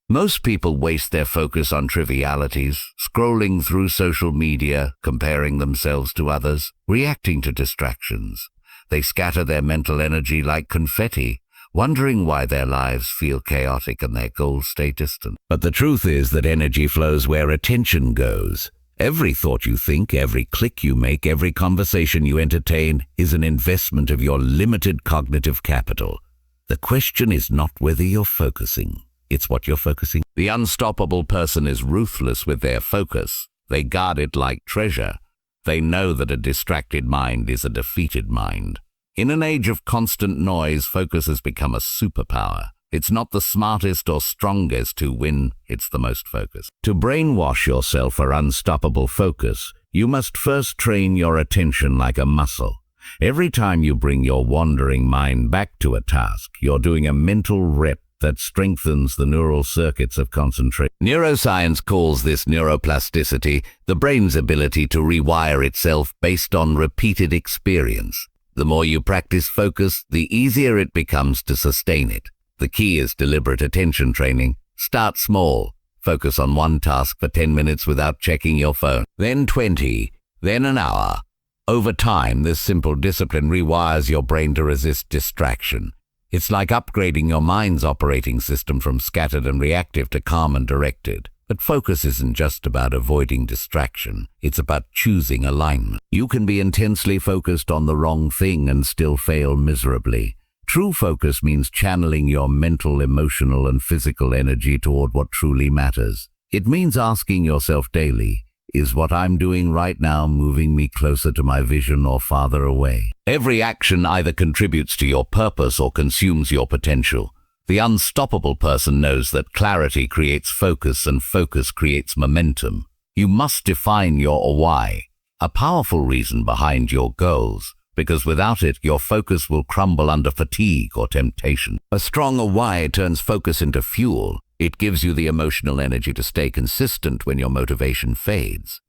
[SPEAKER 1] Most people waste their focus on trivialities, scrolling through social media, comparing themselves to others, reacting to distractions. They scatter their mental energy like confetti, wondering why their lives feel chaotic and their goals stay distant. But the truth is that energy flows where attention goes. Every thought you think, every click you make, every conversation you entertain is an investment of your limited cognitive capital. The question is not whether you're focusing, it's what you're focusing. The unstoppable person is ruthless with their focus. They guard it like treasure. They know that a distracted mind is a defeated mind. In an age of constant noise, focus has become a superpower. It's not the smartest or strongest who win, it's the most focused. To brainwash yourself for unstoppable focus, you must first train your attention like a muscle. Every time you bring your wandering mind back to a task, you're doing a mental rep that strengthens the neural circuits of concentration. Neuroscience calls this neuroplasticity, the brain's ability to rewire itself based on repeated experience. The more you practice focus, the easier it becomes to sustain it. The key is deliberate attention training. Start small. Focus on one task for 10 minutes without checking your phone. Then 20, then an hour. Over time, this simple discipline rewires your brain to resist distraction. It's like upgrading your mind's operating system from scattered and reactive to calm and directed. But focus isn't just about avoiding distraction. It's about choosing alignment. You can be intensely focused on the wrong thing and still fail miserably. True focus means channeling your mental, emotional, and physical energy toward what truly matters. It means asking yourself daily, is what I'm doing right now moving me closer to my vision or farther away? Every action either contributes to your purpose or consumes your potential. The unstoppable person knows that clarity creates focus and focus creates momentum. You must define your why, a powerful reason behind your goals, because without it, your focus will crumble under fatigue or temptation. A stronger why turns focus into fuel. It gives you the emotional energy to stay consistent when your motivation fades.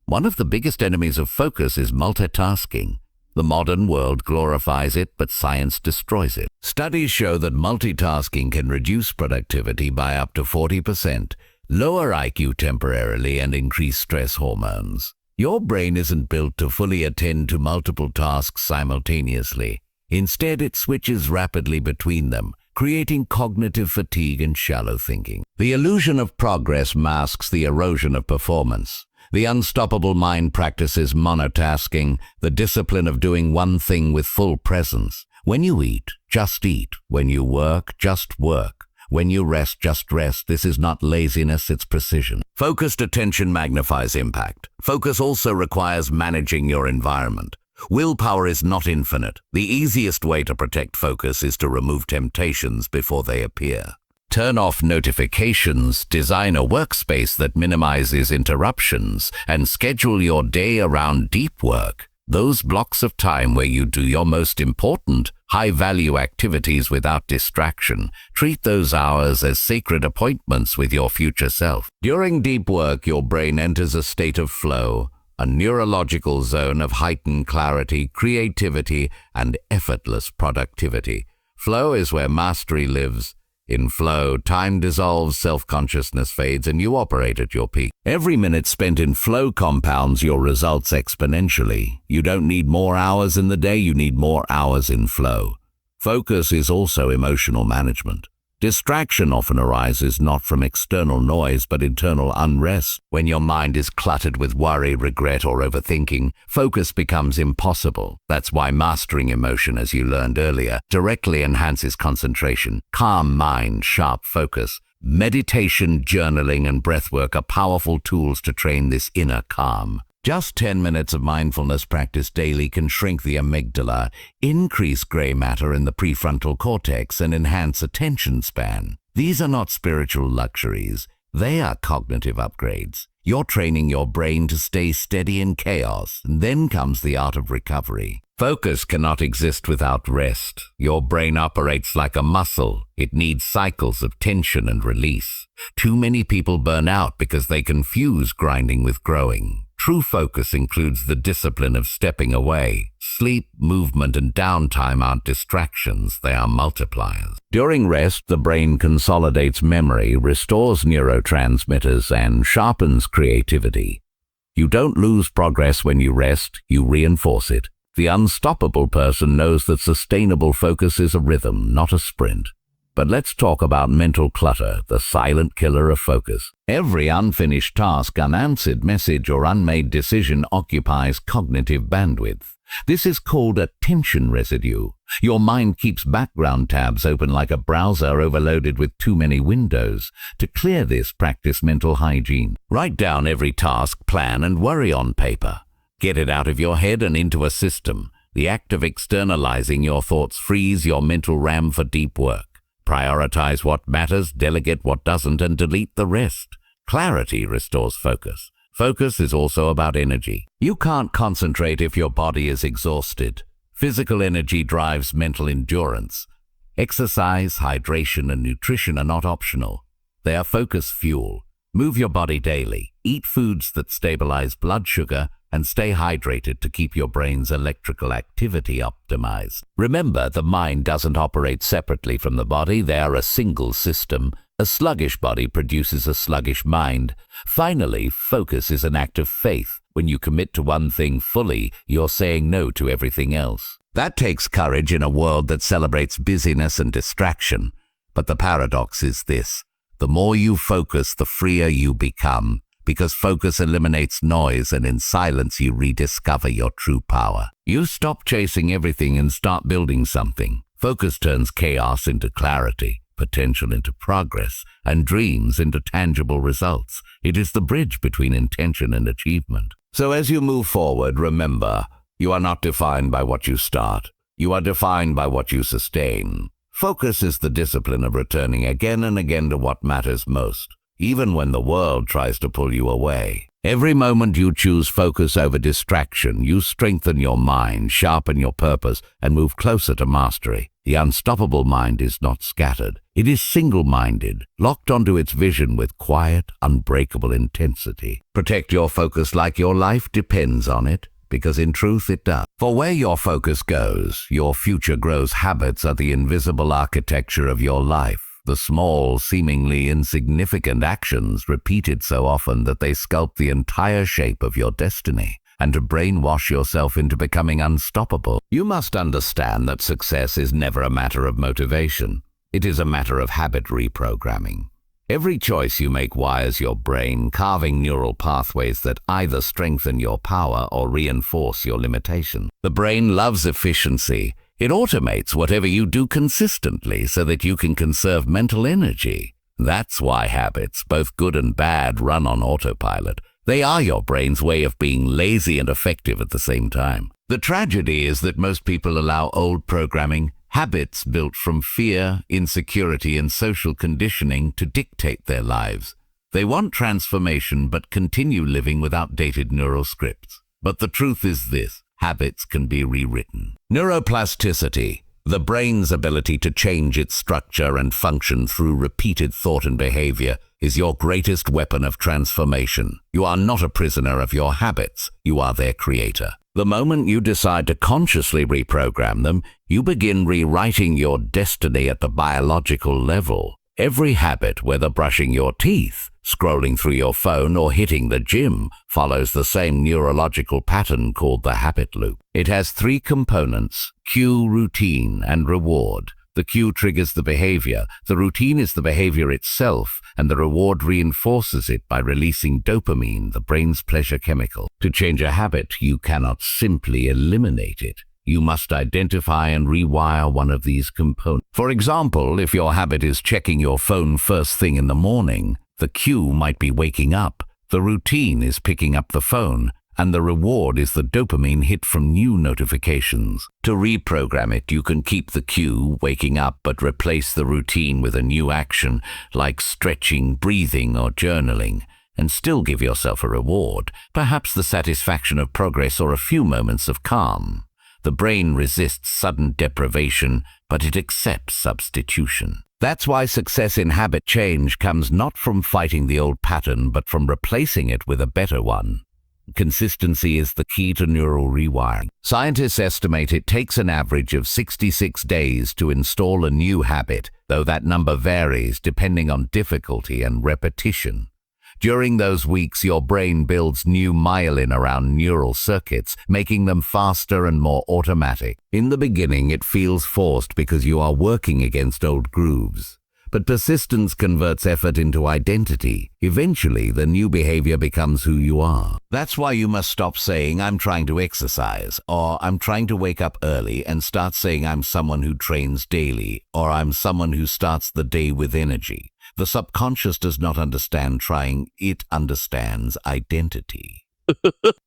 [SPEAKER 1] One of the biggest enemies of focus is multitasking. The modern world glorifies it, but science destroys it. Studies show that multitasking can reduce productivity by up to 40%, lower IQ temporarily, and increase stress hormones. Your brain isn't built to fully attend to multiple tasks simultaneously. Instead, it switches rapidly between them, creating cognitive fatigue and shallow thinking. The illusion of progress masks the erosion of performance. The unstoppable mind practices monotasking, the discipline of doing one thing with full presence. When you eat, just eat. When you work, just work. When you rest, just rest. This is not laziness, it's precision. Focused attention magnifies impact. Focus also requires managing your environment. Willpower is not infinite. The easiest way to protect focus is to remove temptations before they appear. Turn off notifications, design a workspace that minimizes interruptions, and schedule your day around deep work. Those blocks of time where you do your most important, high-value activities without distraction. Treat those hours as sacred appointments with your future self. During deep work, your brain enters a state of flow, a neurological zone of heightened clarity, creativity, and effortless productivity. Flow is where mastery lives. In flow, time dissolves, self-consciousness fades, and you operate at your peak. Every minute spent in flow compounds your results exponentially. You don't need more hours in the day, you need more hours in flow. Focus is also emotional management. Distraction often arises not from external noise but internal unrest. When your mind is cluttered with worry, regret, or overthinking, focus becomes impossible. That's why mastering emotion, as you learned earlier, directly enhances concentration. Calm mind, sharp focus. Meditation, journaling, and breathwork are powerful tools to train this inner calm. Just 10 minutes of mindfulness practice daily can shrink the amygdala, increase gray matter in the prefrontal cortex, and enhance attention span. These are not spiritual luxuries. They are cognitive upgrades. You're training your brain to stay steady in chaos, and then comes the art of recovery. Focus cannot exist without rest. Your brain operates like a muscle. It needs cycles of tension and release. Too many people burn out because they confuse grinding with growing. True focus includes the discipline of stepping away. Sleep, movement, and downtime aren't distractions, they are multipliers. During rest, the brain consolidates memory, restores neurotransmitters, and sharpens creativity. You don't lose progress when you rest, you reinforce it. The unstoppable person knows that sustainable focus is a rhythm, not a sprint. But let's talk about mental clutter, the silent killer of focus. Every unfinished task, unanswered message, or unmade decision occupies cognitive bandwidth. This is called attention residue. Your mind keeps background tabs open like a browser overloaded with too many windows. To clear this, practice mental hygiene. Write down every task, plan, and worry on paper. Get it out of your head and into a system. The act of externalizing your thoughts frees your mental RAM for deep work. Prioritize what matters, delegate what doesn't, and delete the rest. Clarity restores focus. Focus is also about energy. You can't concentrate if your body is exhausted. Physical energy drives mental endurance. Exercise, hydration, and nutrition are not optional. They are focus fuel. Move your body daily. Eat foods that stabilize blood sugar and stay hydrated to keep your brain's electrical activity optimized. Remember, the mind doesn't operate separately from the body. They are a single system. A sluggish body produces a sluggish mind. Finally, focus is an act of faith. When you commit to one thing fully, you're saying no to everything else. That takes courage in a world that celebrates busyness and distraction. But the paradox is this: the more you focus, the freer you become. Because focus eliminates noise, and in silence you rediscover your true power. You stop chasing everything and start building something. Focus turns chaos into clarity, potential into progress, and dreams into tangible results. It is the bridge between intention and achievement. So as you move forward, remember, you are not defined by what you start. You are defined by what you sustain. Focus is the discipline of returning again and again to what matters most, even when the world tries to pull you away. Every moment you choose focus over distraction, you strengthen your mind, sharpen your purpose, and move closer to mastery. The unstoppable mind is not scattered. It is single-minded, locked onto its vision with quiet, unbreakable intensity. Protect your focus like your life depends on it, because in truth it does. For where your focus goes, your future grows. Habits are the invisible architecture of your life. The small, seemingly insignificant actions repeated so often that they sculpt the entire shape of your destiny. And to brainwash yourself into becoming unstoppable, you must understand that success is never a matter of motivation. It is a matter of habit reprogramming. Every choice you make wires your brain, carving neural pathways that either strengthen your power or reinforce your limitation. The brain loves efficiency. It automates whatever you do consistently so that you can conserve mental energy. That's why habits, both good and bad, run on autopilot. They are your brain's way of being lazy and effective at the same time. The tragedy is that most people allow old programming, habits built from fear, insecurity, and social conditioning to dictate their lives. They want transformation but continue living with outdated neural scripts. But the truth is this: habits can be rewritten. Neuroplasticity, the brain's ability to change its structure and function through repeated thought and behavior, is your greatest weapon of transformation. You are not a prisoner of your habits. You are their creator. The moment you decide to consciously reprogram them, you begin rewriting your destiny at the biological level. Every habit, whether brushing your teeth, scrolling through your phone, or hitting the gym, follows the same neurological pattern called the habit loop. It has three components: cue, routine, and reward. The cue triggers the behavior, the routine is the behavior itself, and the reward reinforces it by releasing dopamine, the brain's pleasure chemical. To change a habit, you cannot simply eliminate it. You must identify and rewire one of these components. For example, if your habit is checking your phone first thing in the morning, the cue might be waking up, the routine is picking up the phone, and the reward is the dopamine hit from new notifications. To reprogram it, you can keep the cue, waking up, but replace the routine with a new action, like stretching, breathing, or journaling, and still give yourself a reward, perhaps the satisfaction of progress or a few moments of calm. The brain resists sudden deprivation, but it accepts substitution. That's why success in habit change comes not from fighting the old pattern, but from replacing it with a better one. Consistency is the key to neural rewiring. Scientists estimate it takes an average of 66 days to install a new habit, though that number varies depending on difficulty and repetition. During those weeks, your brain builds new myelin around neural circuits, making them faster and more automatic. In the beginning, it feels forced because you are working against old grooves. But persistence converts effort into identity. Eventually, the new behavior becomes who you are. That's why you must stop saying, "I'm trying to exercise," or "I'm trying to wake up early," and start saying, "I'm someone who trains daily," or "I'm someone who starts the day with energy." The subconscious does not understand trying, it understands identity.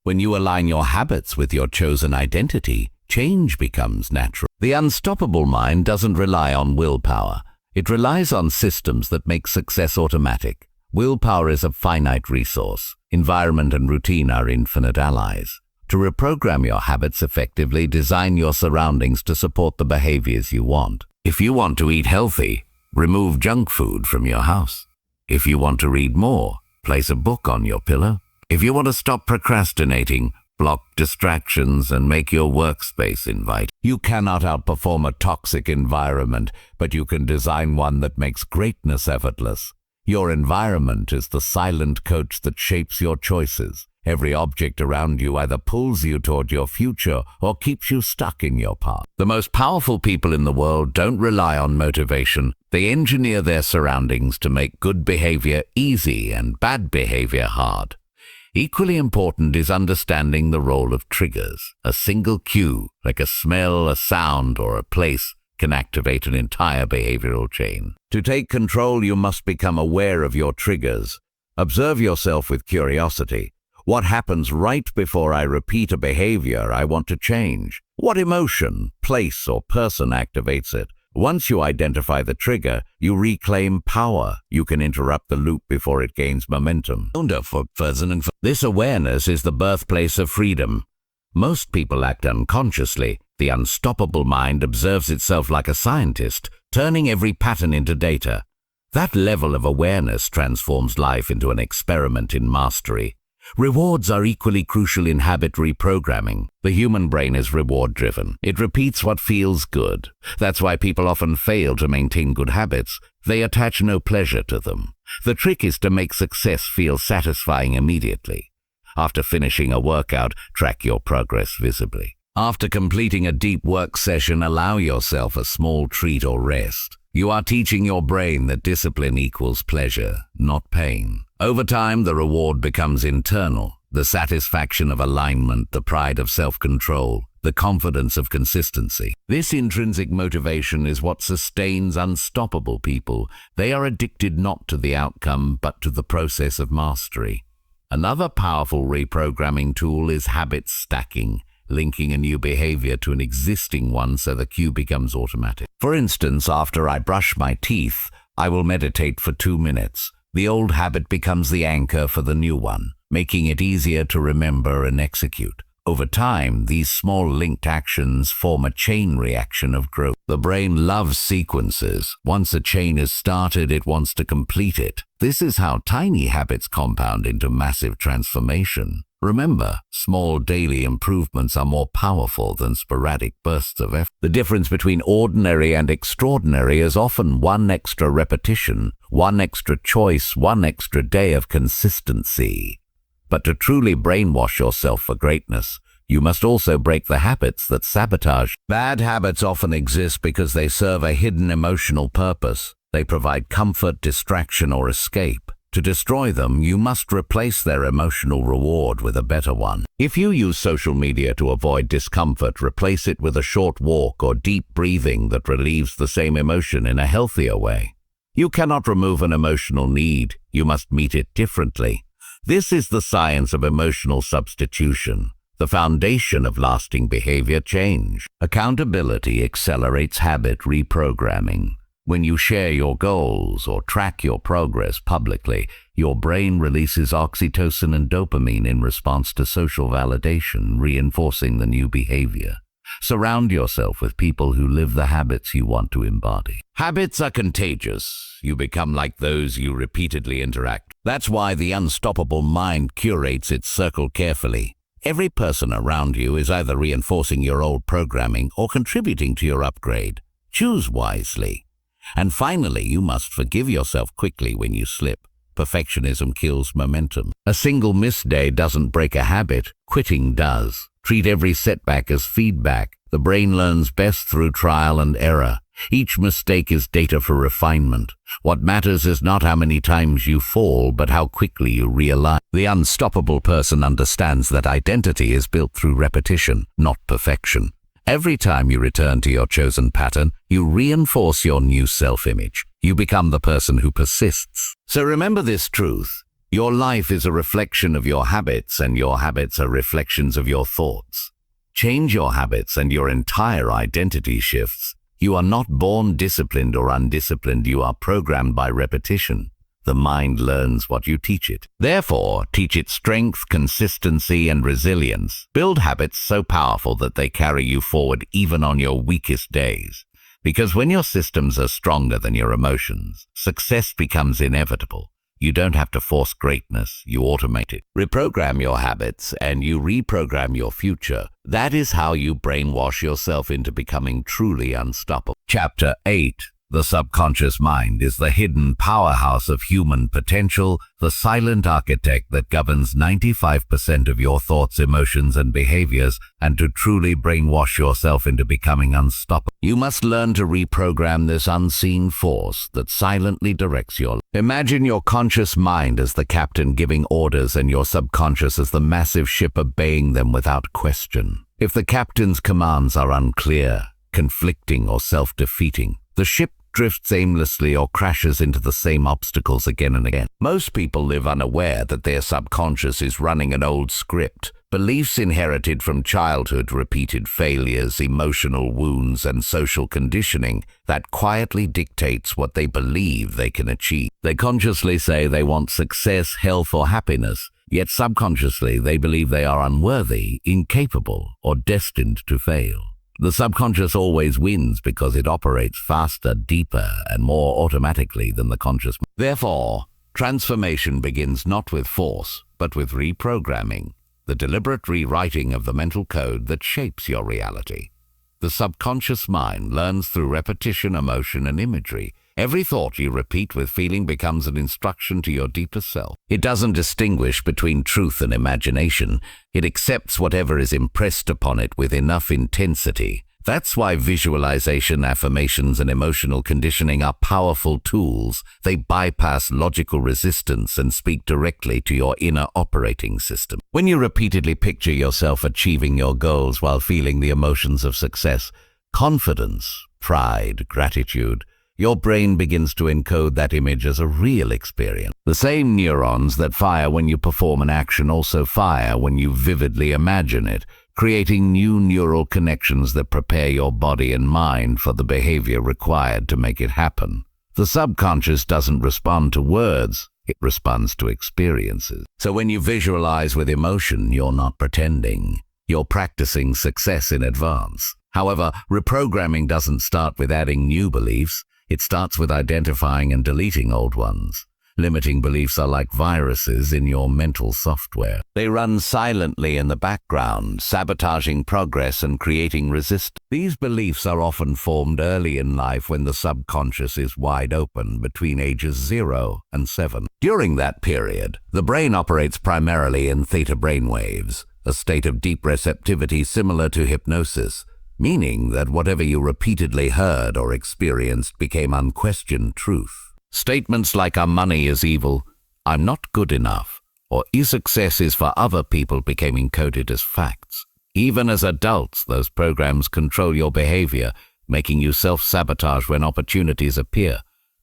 [SPEAKER 1] When you align your habits with your chosen identity, change becomes natural. The unstoppable mind doesn't rely on willpower. It relies on systems that make success automatic. Willpower is a finite resource. Environment and routine are infinite allies. To reprogram your habits effectively, design your surroundings to support the behaviors you want. If you want to eat healthy, remove junk food from your house. If you want to read more, place a book on your pillow. If you want to stop procrastinating, block distractions and make your workspace inviting. You cannot outperform a toxic environment, but you can design one that makes greatness effortless. Your environment is the silent coach that shapes your choices. Every object around you either pulls you toward your future or keeps you stuck in your past. The most powerful people in the world don't rely on motivation. They engineer their surroundings to make good behavior easy and bad behavior hard. Equally important is understanding the role of triggers. A single cue, like a smell, a sound, or a place, can activate an entire behavioral chain. To take control, you must become aware of your triggers. Observe yourself with curiosity. What happens right before I repeat a behavior I want to change? What emotion, place, or person activates it? Once you identify the trigger, you reclaim power. You can interrupt the loop before it gains momentum. This awareness is the birthplace of freedom. Most people act unconsciously. The unstoppable mind observes itself like a scientist, turning every pattern into data. That level of awareness transforms life into an experiment in mastery. Rewards are equally crucial in habit reprogramming. The human brain is reward-driven. It repeats what feels good. That's why people often fail to maintain good habits. They attach no pleasure to them. The trick is to make success feel satisfying immediately. After finishing a workout, track your progress visibly. After completing a deep work session, allow yourself a small treat or rest. You are teaching your brain that discipline equals pleasure, not pain. Over time, the reward becomes internal. The satisfaction of alignment, the pride of self-control, the confidence of consistency. This intrinsic motivation is what sustains unstoppable people. They are addicted not to the outcome, but to the process of mastery. Another powerful reprogramming tool is habit stacking, linking a new behavior to an existing one so the cue becomes automatic. For instance, after I brush my teeth, I will meditate for 2 minutes. The old habit becomes the anchor for the new one, making it easier to remember and execute. Over time, these small linked actions form a chain reaction of growth. The brain loves sequences. Once a chain is started, it wants to complete it. This is how tiny habits compound into massive transformation. Remember, small daily improvements are more powerful than sporadic bursts of effort. The difference between ordinary and extraordinary is often one extra repetition, one extra choice, one extra day of consistency. But to truly brainwash yourself for greatness, you must also break the habits that sabotage. Bad habits often exist because they serve a hidden emotional purpose. They provide comfort, distraction, or escape. To destroy them, you must replace their emotional reward with a better one. If you use social media to avoid discomfort, replace it with a short walk or deep breathing that relieves the same emotion in a healthier way. You cannot remove an emotional need. You must meet it differently. This is the science of emotional substitution, the foundation of lasting behavior change. Accountability accelerates habit reprogramming. When you share your goals or track your progress publicly, your brain releases oxytocin and dopamine in response to social validation, reinforcing the new behavior. Surround yourself with people who live the habits you want to embody. Habits are contagious. You become like those you repeatedly interact. That's why the unstoppable mind curates its circle carefully. Every person around you is either reinforcing your old programming or contributing to your upgrade. Choose wisely. And finally, you must forgive yourself quickly when you slip. Perfectionism kills momentum. A single missed day doesn't break a habit. Quitting does. Treat every setback as feedback. The brain learns best through trial and error. Each mistake is data for refinement. What matters is not how many times you fall, but how quickly you realign. The unstoppable person understands that identity is built through repetition, not perfection. Every time you return to your chosen pattern, you reinforce your new self-image. You become the person who persists. So remember this truth. Your life is a reflection of your habits, and your habits are reflections of your thoughts. Change your habits and your entire identity shifts. You are not born disciplined or undisciplined. You are programmed by repetition. The mind learns what you teach it. Therefore, teach it strength, consistency, and resilience. Build habits so powerful that they carry you forward even on your weakest days. Because when your systems are stronger than your emotions, success becomes inevitable. You don't have to force greatness, you automate it. Reprogram your habits and you reprogram your future. That is how you brainwash yourself into becoming truly unstoppable. Chapter 8. The subconscious mind is the hidden powerhouse of human potential, the silent architect that governs 95% of your thoughts, emotions, and behaviors, and to truly brainwash yourself into becoming unstoppable. You must learn to reprogram this unseen force that silently directs your life. Imagine your conscious mind as the captain giving orders and your subconscious as the massive ship obeying them without question. If the captain's commands are unclear, conflicting, or self-defeating, the ship drifts aimlessly or crashes into the same obstacles again and again. Most people live unaware that their subconscious is running an old script, beliefs inherited from childhood, repeated failures, emotional wounds, and social conditioning that quietly dictates what they believe they can achieve. They consciously say they want success, health, or happiness, yet subconsciously they believe they are unworthy, incapable, or destined to fail. The subconscious always wins because it operates faster, deeper, and more automatically than the conscious. Therefore, transformation begins not with force, but with reprogramming, the deliberate rewriting of the mental code that shapes your reality. The subconscious mind learns through repetition, emotion, and imagery. Every thought you repeat with feeling becomes an instruction to your deeper self. It doesn't distinguish between truth and imagination. It accepts whatever is impressed upon it with enough intensity That's why visualization, affirmations, and emotional conditioning are powerful tools. They bypass logical resistance and speak directly to your inner operating system. When you repeatedly picture yourself achieving your goals while feeling the emotions of success, confidence, pride, gratitude, your brain begins to encode that image as a real experience. The same neurons that fire when you perform an action also fire when you vividly imagine it, creating new neural connections that prepare your body and mind for the behavior required to make it happen. The subconscious doesn't respond to words, it responds to experiences. So when you visualize with emotion, you're not pretending. You're practicing success in advance. However, reprogramming doesn't start with adding new beliefs. It starts with identifying and deleting old ones. Limiting beliefs are like viruses in your mental software. They run silently in the background, sabotaging progress and creating resistance. These beliefs are often formed early in life when the subconscious is wide open, between ages 0 and 7. During that period, the brain operates primarily in theta brainwaves, a state of deep receptivity similar to hypnosis, meaning that whatever you repeatedly heard or experienced became unquestioned truth. Statements like "our money is evil," "I'm not good enough," or "your success is for other people" became encoded as facts. Even as adults, those programs control your behavior, making you self-sabotage when opportunities appear.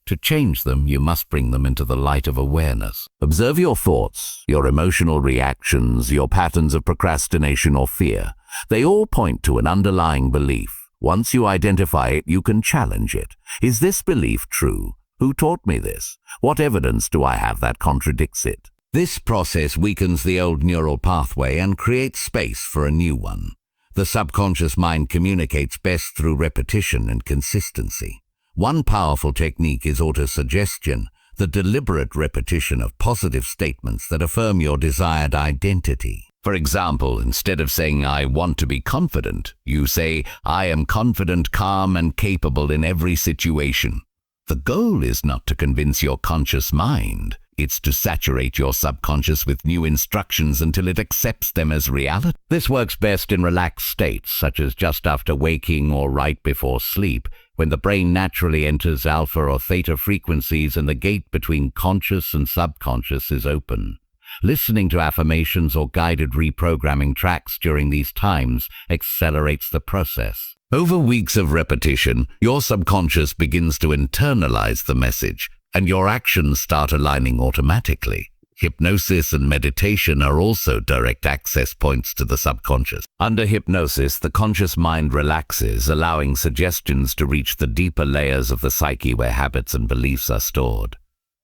[SPEAKER 1] To change them, you must bring them into the light of awareness. Observe your thoughts, your emotional reactions, your patterns of procrastination or fear. They all point to an underlying belief. Once you identify it, you can challenge it. Is this belief true? Who taught me this? What evidence do I have that contradicts it? This process weakens the old neural pathway and creates space for a new one. The subconscious mind communicates best through repetition and consistency. One powerful technique is autosuggestion, the deliberate repetition of positive statements that affirm your desired identity. For example, instead of saying "I want to be confident," you say "I am confident, calm, and capable in every situation." The goal is not to convince your conscious mind. It's to saturate your subconscious with new instructions until it accepts them as reality. This works best in relaxed states, such as just after waking or right before sleep, when the brain naturally enters alpha or theta frequencies and the gate between conscious and subconscious is open. Listening to affirmations or guided reprogramming tracks during these times accelerates the process. Over weeks of repetition, your subconscious begins to internalize the message, and your actions start aligning automatically. Hypnosis and meditation are also direct access points to the subconscious. Under hypnosis, the conscious mind relaxes, allowing suggestions to reach the deeper layers of the psyche where habits and beliefs are stored.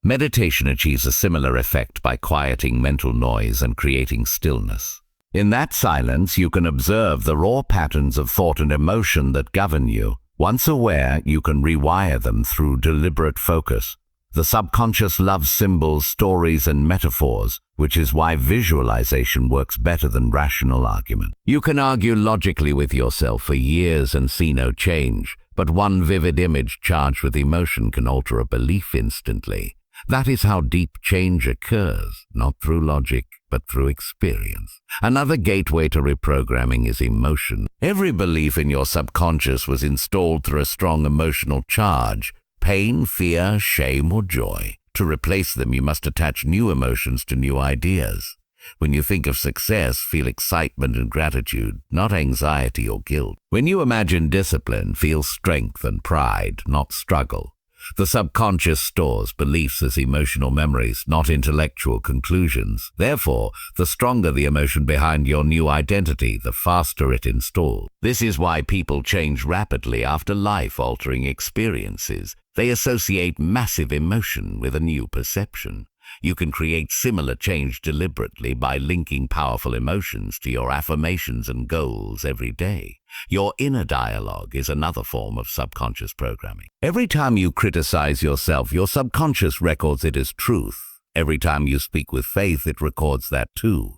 [SPEAKER 1] Meditation achieves a similar effect by quieting mental noise and creating stillness. In that silence, you can observe the raw patterns of thought and emotion that govern you. Once aware, you can rewire them through deliberate focus. The subconscious loves symbols, stories, and metaphors, which is why visualization works better than rational argument. You can argue logically with yourself for years and see no change, but one vivid image charged with emotion can alter a belief instantly. That is how deep change occurs, not through logic, but through experience. Another gateway to reprogramming is emotion. Every belief in your subconscious was installed through a strong emotional charge: pain, fear, shame, or joy. To replace them, you must attach new emotions to new ideas. When you think of success, feel excitement and gratitude, not anxiety or guilt. When you imagine discipline, feel strength and pride, not struggle. The subconscious stores beliefs as emotional memories, not intellectual conclusions. Therefore, the stronger the emotion behind your new identity, the faster it installs. This is why people change rapidly after life-altering experiences. They associate massive emotion with a new perception. You can create similar change deliberately by linking powerful emotions to your affirmations and goals every day. Your inner dialogue is another form of subconscious programming. Every time you criticize yourself, your subconscious records it as truth. Every time you speak with faith, it records that too.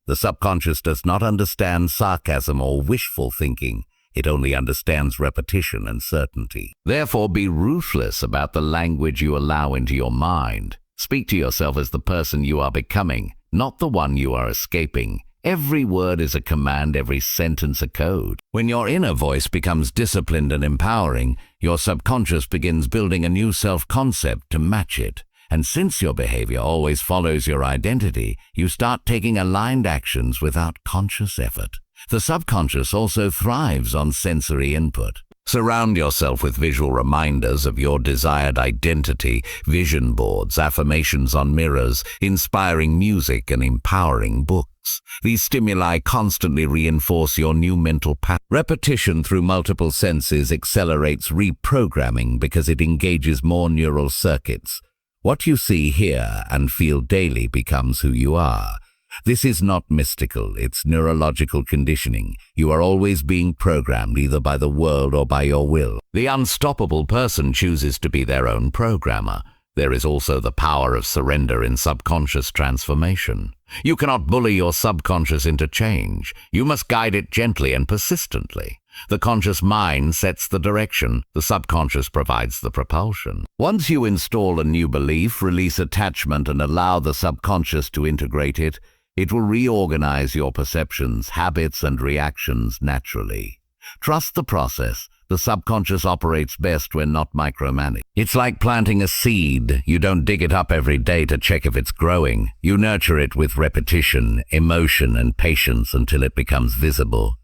[SPEAKER 1] The subconscious does not understand sarcasm or wishful thinking. It only understands repetition and certainty. Therefore, be ruthless about the language you allow into your mind. Speak to yourself as the person you are becoming, not the one you are escaping. Every word is a command, every sentence a code. When your inner voice becomes disciplined and empowering, your subconscious begins building a new self-concept to match it. And since your behavior always follows your identity, you start taking aligned actions without conscious effort. The subconscious also thrives on sensory input. Surround yourself with visual reminders of your desired identity, vision boards, affirmations on mirrors, inspiring music, and empowering books. These stimuli constantly reinforce your new mental pattern. Repetition through multiple senses accelerates reprogramming because it engages more neural circuits. What you see, hear, and feel daily becomes who you are. This is not mystical, it's neurological conditioning. You are always being programmed either by the world or by your will. The unstoppable person chooses to be their own programmer. There is also the power of surrender in subconscious transformation. You cannot bully your subconscious into change. You must guide it gently and persistently. The conscious mind sets the direction, the subconscious provides the propulsion. Once you install a new belief, release attachment, and allow the subconscious to integrate it, it will reorganize your perceptions, habits, and reactions naturally. Trust the process. The subconscious operates best when not micromanaged. It's like planting a seed. You don't dig it up every day to check if it's growing. You nurture it with repetition, emotion, and patience until it becomes visible.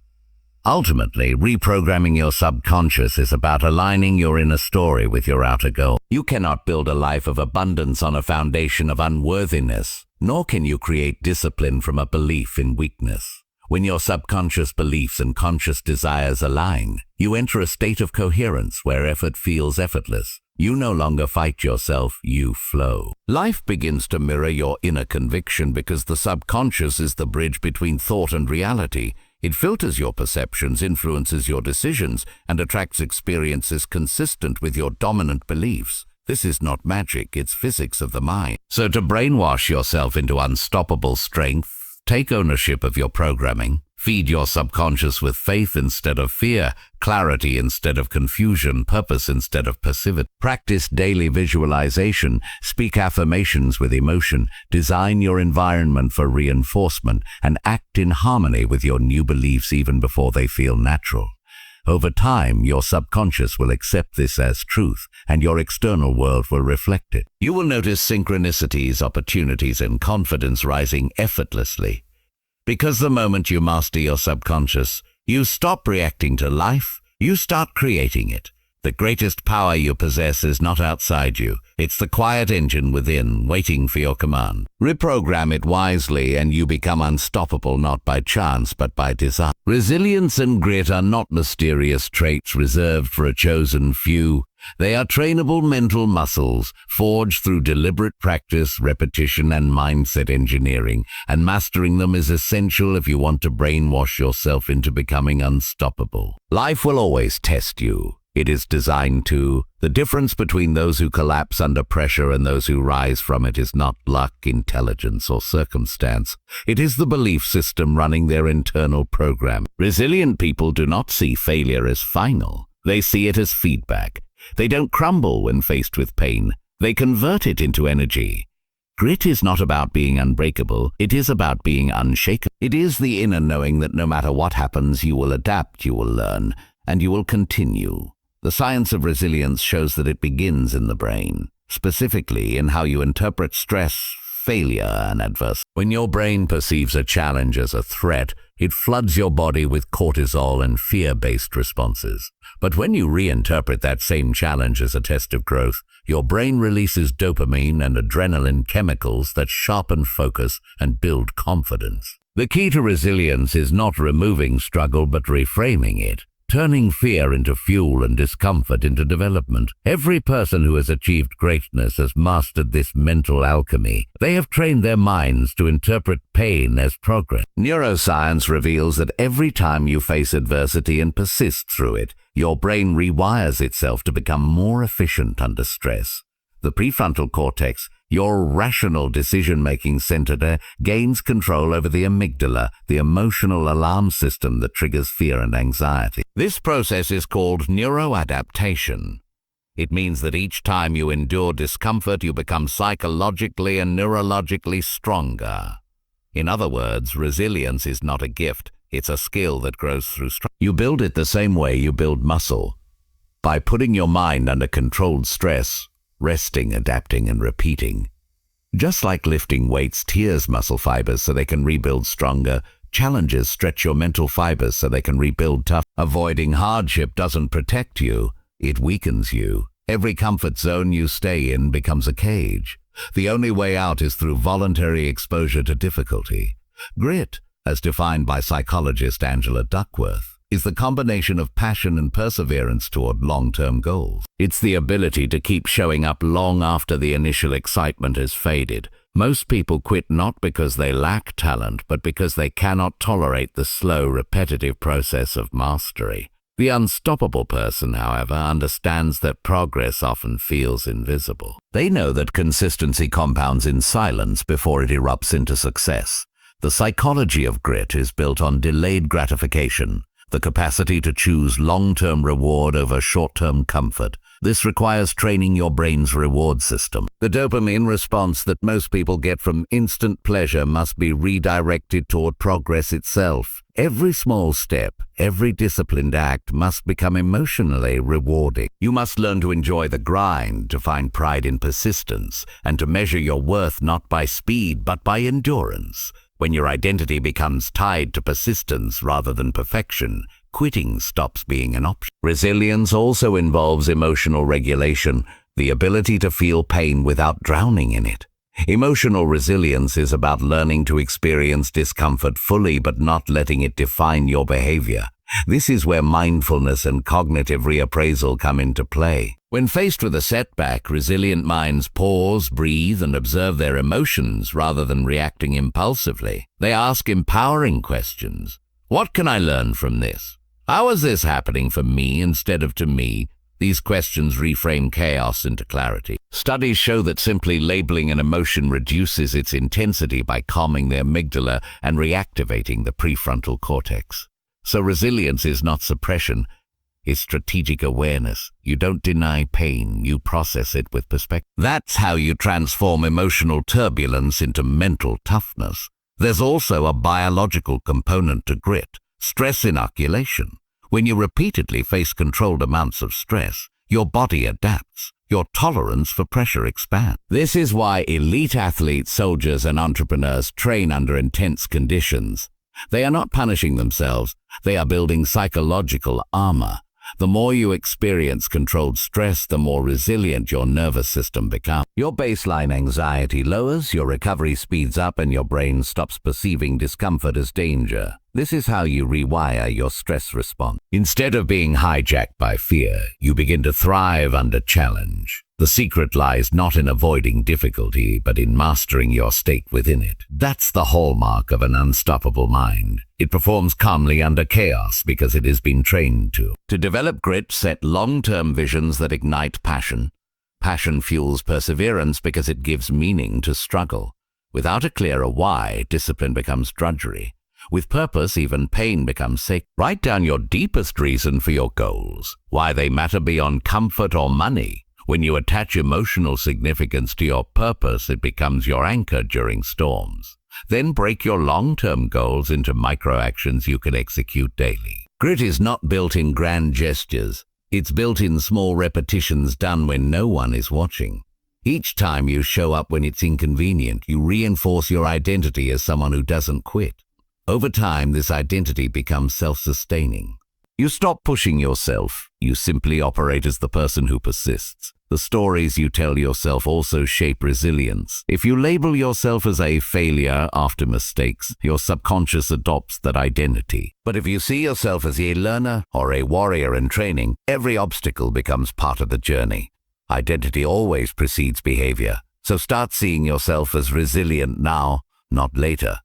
[SPEAKER 1] Ultimately, reprogramming your subconscious is about aligning your inner story with your outer goal. You cannot build a life of abundance on a foundation of unworthiness, nor can you create discipline from a belief in weakness. When your subconscious beliefs and conscious desires align, you enter a state of coherence where effort feels effortless. You no longer fight yourself, you flow. Life begins to mirror your inner conviction because the subconscious is the bridge between thought and reality. It filters your perceptions, influences your decisions, and attracts experiences consistent with your dominant beliefs. This is not magic, it's physics of the mind. So to brainwash yourself into unstoppable strength, take ownership of your programming. Feed your subconscious with faith instead of fear, clarity instead of confusion, purpose instead of passivity. Practice daily visualization, speak affirmations with emotion, design your environment for reinforcement, and act in harmony with your new beliefs even before they feel natural. Over time, your subconscious will accept this as truth, and your external world will reflect it. You will notice synchronicities, opportunities, and confidence rising effortlessly. Because the moment you master your subconscious, you stop reacting to life, you start creating it. The greatest power you possess is not outside you. It's the quiet engine within, waiting for your command. Reprogram it wisely and you become unstoppable not by chance but by design. Resilience and grit are not mysterious traits reserved for a chosen few. They are trainable mental muscles, forged through deliberate practice, repetition, and mindset engineering, and mastering them is essential if you want to brainwash yourself into becoming unstoppable. Life will always test you. It is designed to. The difference between those who collapse under pressure and those who rise from it is not luck, intelligence, or circumstance. It is the belief system running their internal program. Resilient people do not see failure as final. They see it as feedback. They don't crumble when faced with pain. They convert it into energy. Grit is not about being unbreakable. It is about being unshaken. It is the inner knowing that no matter what happens, you will adapt, you will learn, and you will continue. The science of resilience shows that it begins in the brain, specifically in how you interpret stress, failure, and adversity. When your brain perceives a challenge as a threat, it floods your body with cortisol and fear-based responses. But when you reinterpret that same challenge as a test of growth, your brain releases dopamine and adrenaline chemicals that sharpen focus and build confidence. The key to resilience is not removing struggle but reframing it. Turning fear into fuel and discomfort into development. Every person who has achieved greatness has mastered this mental alchemy. They have trained their minds to interpret pain as progress. Neuroscience reveals that every time you face adversity and persist through it, your brain rewires itself to become more efficient under stress. The prefrontal cortex, your rational decision-making center there, gains control over the amygdala, the emotional alarm system that triggers fear and anxiety. This process is called neuroadaptation. It means that each time you endure discomfort, you become psychologically and neurologically stronger. In other words, resilience is not a gift, it's a skill that grows through struggle. You build it the same way you build muscle, by putting your mind under controlled stress, resting, adapting, and repeating. Just like lifting weights tears muscle fibers so they can rebuild stronger, challenges stretch your mental fibers so they can rebuild tough. Avoiding hardship doesn't protect you, it weakens you. Every comfort zone you stay in becomes a cage. The only way out is through voluntary exposure to difficulty. Grit, as defined by psychologist Angela Duckworth, is the combination of passion and perseverance toward long-term goals. It's the ability to keep showing up long after the initial excitement has faded. Most people quit not because they lack talent, but because they cannot tolerate the slow, repetitive process of mastery. The unstoppable person, however, understands that progress often feels invisible. They know that consistency compounds in silence before it erupts into success. The psychology of grit is built on delayed gratification, the capacity to choose long-term reward over short-term comfort. This requires training your brain's reward system. The dopamine response that most people get from instant pleasure must be redirected toward progress itself. Every small step, every disciplined act must become emotionally rewarding. You must learn to enjoy the grind, to find pride in persistence, and to measure your worth not by speed but by endurance. When your identity becomes tied to persistence rather than perfection, quitting stops being an option. Resilience also involves emotional regulation, the ability to feel pain without drowning in it. Emotional resilience is about learning to experience discomfort fully but not letting it define your behavior. This is where mindfulness and cognitive reappraisal come into play. When faced with a setback, resilient minds pause, breathe, and observe their emotions rather than reacting impulsively. They ask empowering questions. What can I learn from this? How is this happening for me instead of to me? These questions reframe chaos into clarity. Studies show that simply labeling an emotion reduces its intensity by calming the amygdala and reactivating the prefrontal cortex. So resilience is not suppression, it's strategic awareness. You don't deny pain, you process it with perspective. That's how you transform emotional turbulence into mental toughness. There's also a biological component to grit, stress inoculation. When you repeatedly face controlled amounts of stress, your body adapts. Your tolerance for pressure expands. This is why elite athletes, soldiers, and entrepreneurs train under intense conditions. They are not punishing themselves, they are building psychological armor. The more you experience controlled stress, the more resilient your nervous system becomes. Your baseline anxiety lowers, your recovery speeds up, and your brain stops perceiving discomfort as danger. This is how you rewire your stress response. Instead of being hijacked by fear, you begin to thrive under challenge. The secret lies not in avoiding difficulty, but in mastering your state within it. That's the hallmark of an unstoppable mind. It performs calmly under chaos because it has been trained to. To develop grit, set long-term visions that ignite passion. Passion fuels perseverance because it gives meaning to struggle. Without a clearer why, discipline becomes drudgery. With purpose, even pain becomes sacred. Write down your deepest reason for your goals, why they matter beyond comfort or money. When you attach emotional significance to your purpose, it becomes your anchor during storms. Then break your long-term goals into micro-actions you can execute daily. Grit is not built in grand gestures. It's built in small repetitions done when no one is watching. Each time you show up when it's inconvenient, you reinforce your identity as someone who doesn't quit. Over time, this identity becomes self-sustaining. You stop pushing yourself. You simply operate as the person who persists. The stories you tell yourself also shape resilience. If you label yourself as a failure after mistakes, your subconscious adopts that identity. But if you see yourself as a learner or a warrior in training, every obstacle becomes part of the journey. Identity always precedes behavior. So start seeing yourself as resilient now, not later.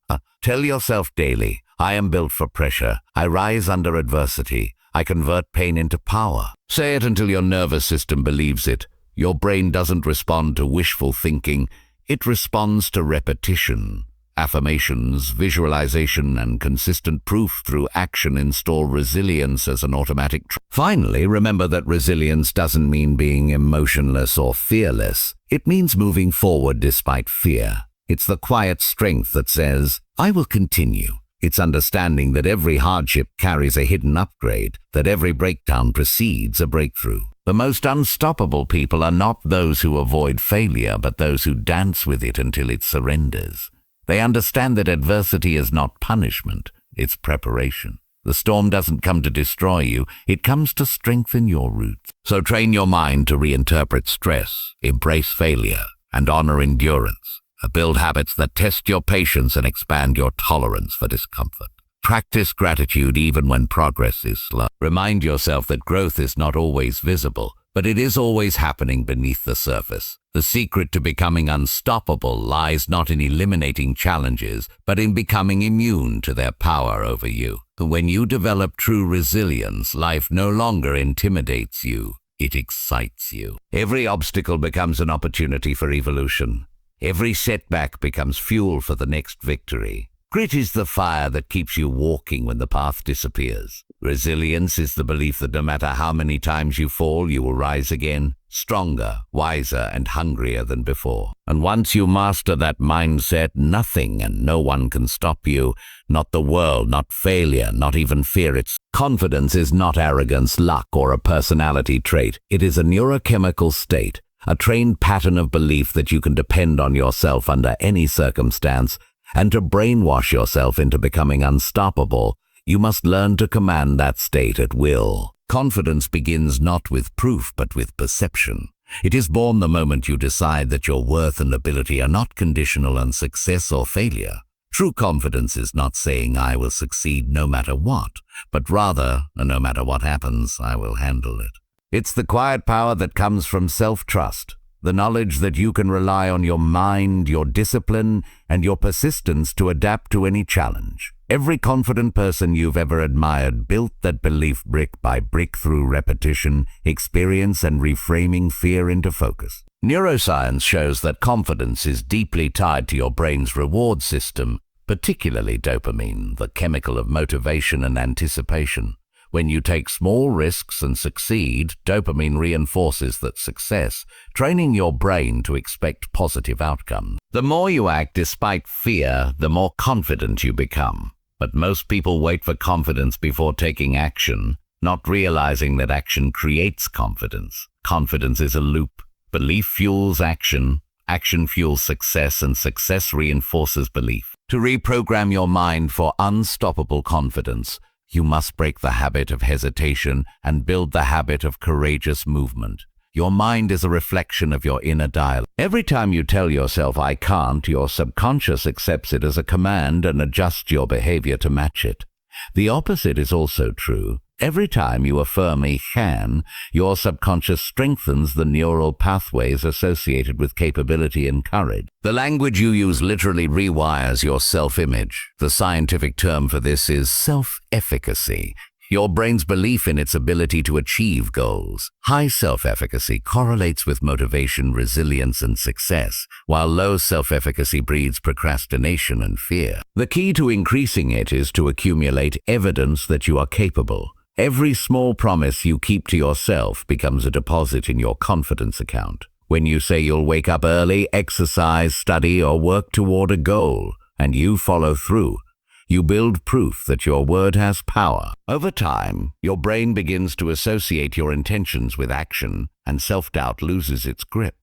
[SPEAKER 1] Tell yourself daily, I am built for pressure. I rise under adversity. I convert pain into power. Say it until your nervous system believes it. Your brain doesn't respond to wishful thinking. It responds to repetition. Affirmations, visualization, and consistent proof through action install resilience as an automatic. Finally, remember that resilience doesn't mean being emotionless or fearless. It means moving forward despite fear. It's the quiet strength that says, I will continue. It's understanding that every hardship carries a hidden upgrade, that every breakdown precedes a breakthrough. The most unstoppable people are not those who avoid failure, but those who dance with it until it surrenders. They understand that adversity is not punishment, it's preparation. The storm doesn't come to destroy you, it comes to strengthen your roots. So train your mind to reinterpret stress, embrace failure, and honor endurance. Build habits that test your patience and expand your tolerance for discomfort. Practice gratitude even when progress is slow. Remind yourself that growth is not always visible, but it is always happening beneath the surface. The secret to becoming unstoppable lies not in eliminating challenges, but in becoming immune to their power over you. When you develop true resilience, life no longer intimidates you, it excites you. Every obstacle becomes an opportunity for evolution. Every setback becomes fuel for the next victory. Grit is the fire that keeps you walking when the path disappears. Resilience is the belief that no matter how many times you fall, you will rise again, stronger, wiser, and hungrier than before. And once you master that mindset, nothing and no one can stop you. Not the world, not failure, not even fear. Its confidence is not arrogance, luck, or a personality trait. It is a neurochemical state. A trained pattern of belief that you can depend on yourself under any circumstance, and to brainwash yourself into becoming unstoppable, you must learn to command that state at will. Confidence begins not with proof but with perception. It is born the moment you decide that your worth and ability are not conditional on success or failure. True confidence is not saying I will succeed no matter what, but rather, no matter what happens, I will handle it. It's the quiet power that comes from self-trust, the knowledge that you can rely on your mind, your discipline, and your persistence to adapt to any challenge. Every confident person you've ever admired built that belief brick by brick through repetition, experience, and reframing fear into focus. Neuroscience shows that confidence is deeply tied to your brain's reward system, particularly dopamine, the chemical of motivation and anticipation. When you take small risks and succeed, dopamine reinforces that success, training your brain to expect positive outcomes. The more you act despite fear, the more confident you become. But most people wait for confidence before taking action, not realizing that action creates confidence. Confidence is a loop. Belief fuels action, action fuels success, and success reinforces belief. To reprogram your mind for unstoppable confidence, you must break the habit of hesitation and build the habit of courageous movement. Your mind is a reflection of your inner dialogue. Every time you tell yourself, I can't, your subconscious accepts it as a command and adjusts your behavior to match it. The opposite is also true. Every time you affirm a can, your subconscious strengthens the neural pathways associated with capability and courage. The language you use literally rewires your self-image. The scientific term for this is self-efficacy, your brain's belief in its ability to achieve goals. High self-efficacy correlates with motivation, resilience, and success, while low self-efficacy breeds procrastination and fear. The key to increasing it is to accumulate evidence that you are capable. Every small promise you keep to yourself becomes a deposit in your confidence account. When you say you'll wake up early, exercise, study, or work toward a goal, and you follow through, you build proof that your word has power. Over time, your brain begins to associate your intentions with action, and self-doubt loses its grip.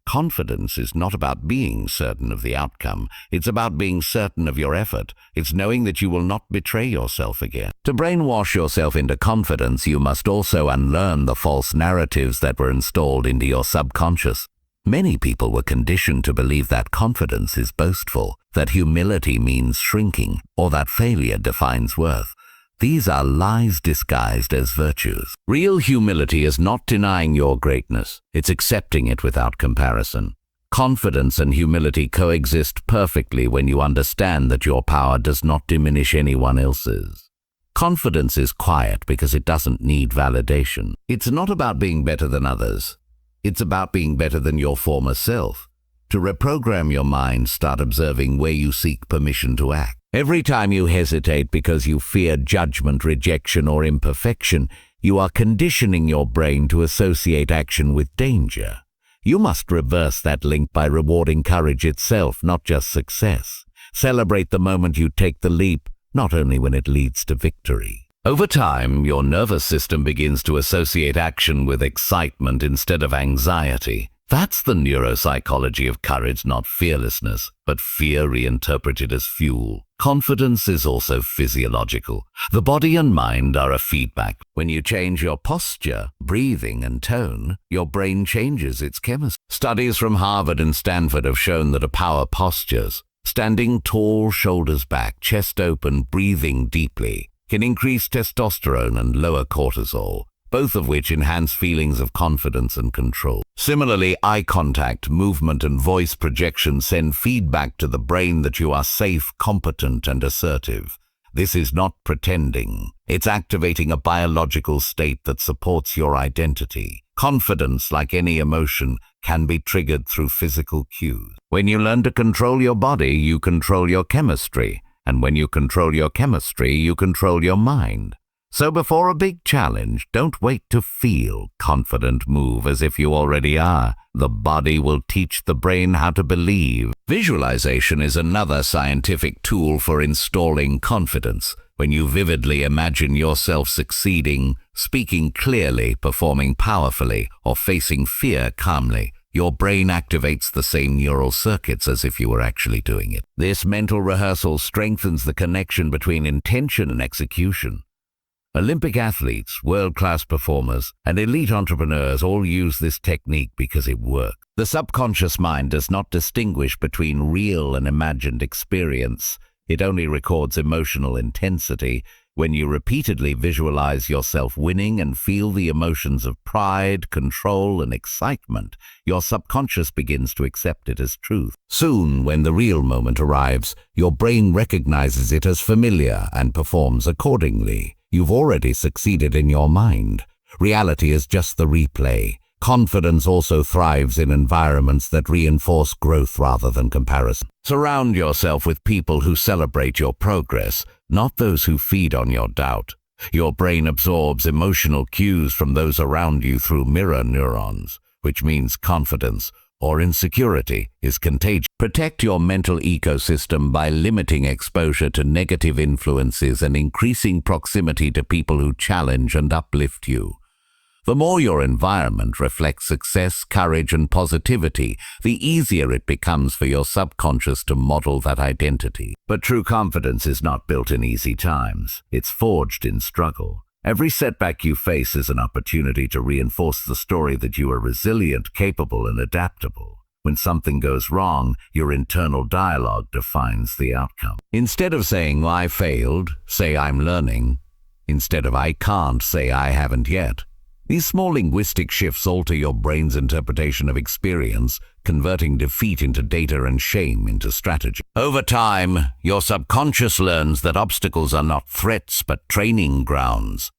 [SPEAKER 1] Confidence is not about being certain of the outcome. It's about being certain of your effort. It's knowing that you will not betray yourself again. To brainwash yourself into confidence, you must also unlearn the false narratives that were installed into your subconscious. Many people were conditioned to believe that confidence is boastful, that humility means shrinking, or that failure defines worth. These are lies disguised as virtues. Real humility is not denying your greatness, it's accepting it without comparison. Confidence and humility coexist perfectly when you understand that your power does not diminish anyone else's. Confidence is quiet because it doesn't need validation. It's not about being better than others. It's about being better than your former self. To reprogram your mind, start observing where you seek permission to act. Every time you hesitate because you fear judgment, rejection, or imperfection, you are conditioning your brain to associate action with danger. You must reverse that link by rewarding courage itself, not just success. Celebrate the moment you take the leap, not only when it leads to victory. Over time, your nervous system begins to associate action with excitement instead of anxiety. That's the neuropsychology of courage, not fearlessness, but fear reinterpreted as fuel. Confidence is also physiological. The body and mind are a feedback. When you change your posture, breathing, and tone, your brain changes its chemistry. Studies from Harvard and Stanford have shown that power postures, standing tall, shoulders back, chest open, breathing deeply, can increase testosterone and lower cortisol, both of which enhance feelings of confidence and control. Similarly, eye contact, movement, and voice projection send feedback to the brain that you are safe, competent, and assertive. This is not pretending. It's activating a biological state that supports your identity. Confidence, like any emotion, can be triggered through physical cues. When you learn to control your body, you control your chemistry. And when you control your chemistry, you control your mind. So before a big challenge, don't wait to feel confident. Move as if you already are. The body will teach the brain how to believe. Visualization is another scientific tool for installing confidence. When you vividly imagine yourself succeeding, speaking clearly, performing powerfully, or facing fear calmly, your brain activates the same neural circuits as if you were actually doing it. This mental rehearsal strengthens the connection between intention and execution. Olympic athletes, world-class performers, and elite entrepreneurs all use this technique because it works. The subconscious mind does not distinguish between real and imagined experience. It only records emotional intensity. When you repeatedly visualize yourself winning and feel the emotions of pride, control, and excitement, your subconscious begins to accept it as truth. Soon, when the real moment arrives, your brain recognizes it as familiar and performs accordingly. You've already succeeded in your mind. Reality is just the replay. Confidence also thrives in environments that reinforce growth rather than comparison. Surround yourself with people who celebrate your progress, not those who feed on your doubt. Your brain absorbs emotional cues from those around you through mirror neurons, which means confidence or insecurity is contagious. Protect your mental ecosystem by limiting exposure to negative influences and increasing proximity to people who challenge and uplift you. The more your environment reflects success, courage, and positivity, the easier it becomes for your subconscious to model that identity. But true confidence is not built in easy times. It's forged in struggle. Every setback you face is an opportunity to reinforce the story that you are resilient, capable, and adaptable. When something goes wrong, your internal dialogue defines the outcome. Instead of saying, "I failed," say, "I'm learning." Instead of "I can't," say, "I haven't yet." These small linguistic shifts alter your brain's interpretation of experience, converting defeat into data and shame into strategy. Over time, your subconscious learns that obstacles are not threats but training grounds.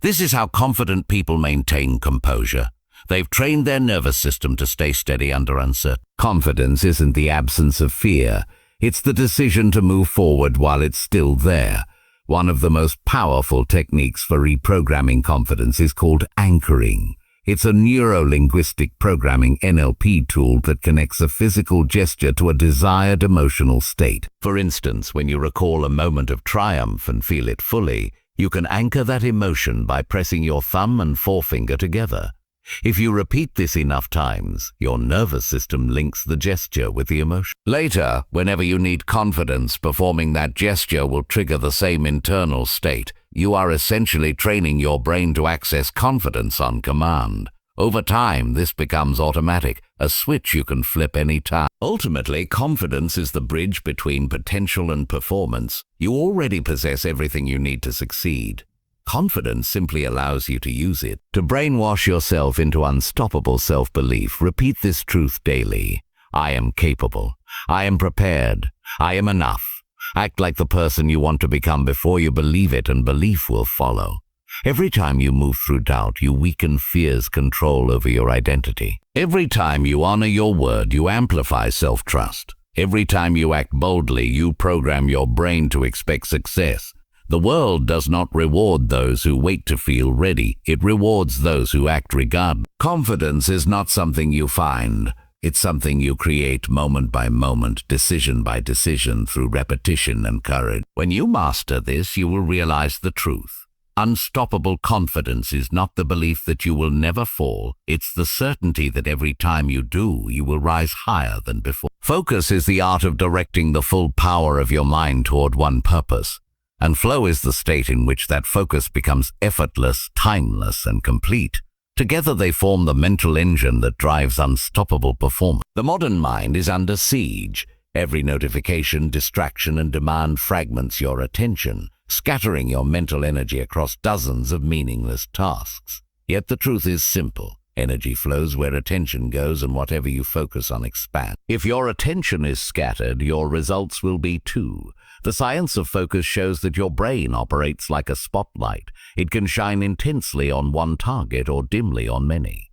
[SPEAKER 1] This is how confident people maintain composure. They've trained their nervous system to stay steady under uncertainty. Confidence isn't the absence of fear. It's the decision to move forward while it's still there. One of the most powerful techniques for reprogramming confidence is called anchoring. It's a neuro-linguistic programming (NLP) tool that connects a physical gesture to a desired emotional state. For instance, when you recall a moment of triumph and feel it fully, you can anchor that emotion by pressing your thumb and forefinger together. If you repeat this enough times, your nervous system links the gesture with the emotion. Later, whenever you need confidence, performing that gesture will trigger the same internal state. You are essentially training your brain to access confidence on command. Over time, this becomes automatic, a switch you can flip any time. Ultimately, confidence is the bridge between potential and performance. You already possess everything you need to succeed. Confidence simply allows you to use it. To brainwash yourself into unstoppable self-belief, repeat this truth daily. I am capable. I am prepared. I am enough. Act like the person you want to become before you believe it, and belief will follow. Every time you move through doubt, you weaken fear's control over your identity. Every time you honor your word, you amplify self-trust. Every time you act boldly, you program your brain to expect success. The world does not reward those who wait to feel ready. It rewards those who act regardless. Confidence is not something you find. It's something you create moment by moment, decision by decision, through repetition and courage. When you master this, you will realize the truth. Unstoppable confidence is not the belief that you will never fall. It's the certainty that every time you do, you will rise higher than before. Focus is the art of directing the full power of your mind toward one purpose. And flow is the state in which that focus becomes effortless, timeless, and complete. Together they form the mental engine that drives unstoppable performance. The modern mind is under siege. Every notification, distraction, and demand fragments your attention, scattering your mental energy across dozens of meaningless tasks. Yet the truth is simple. Energy flows where attention goes, and whatever you focus on expands. If your attention is scattered, your results will be too. The science of focus shows that your brain operates like a spotlight. It can shine intensely on one target or dimly on many.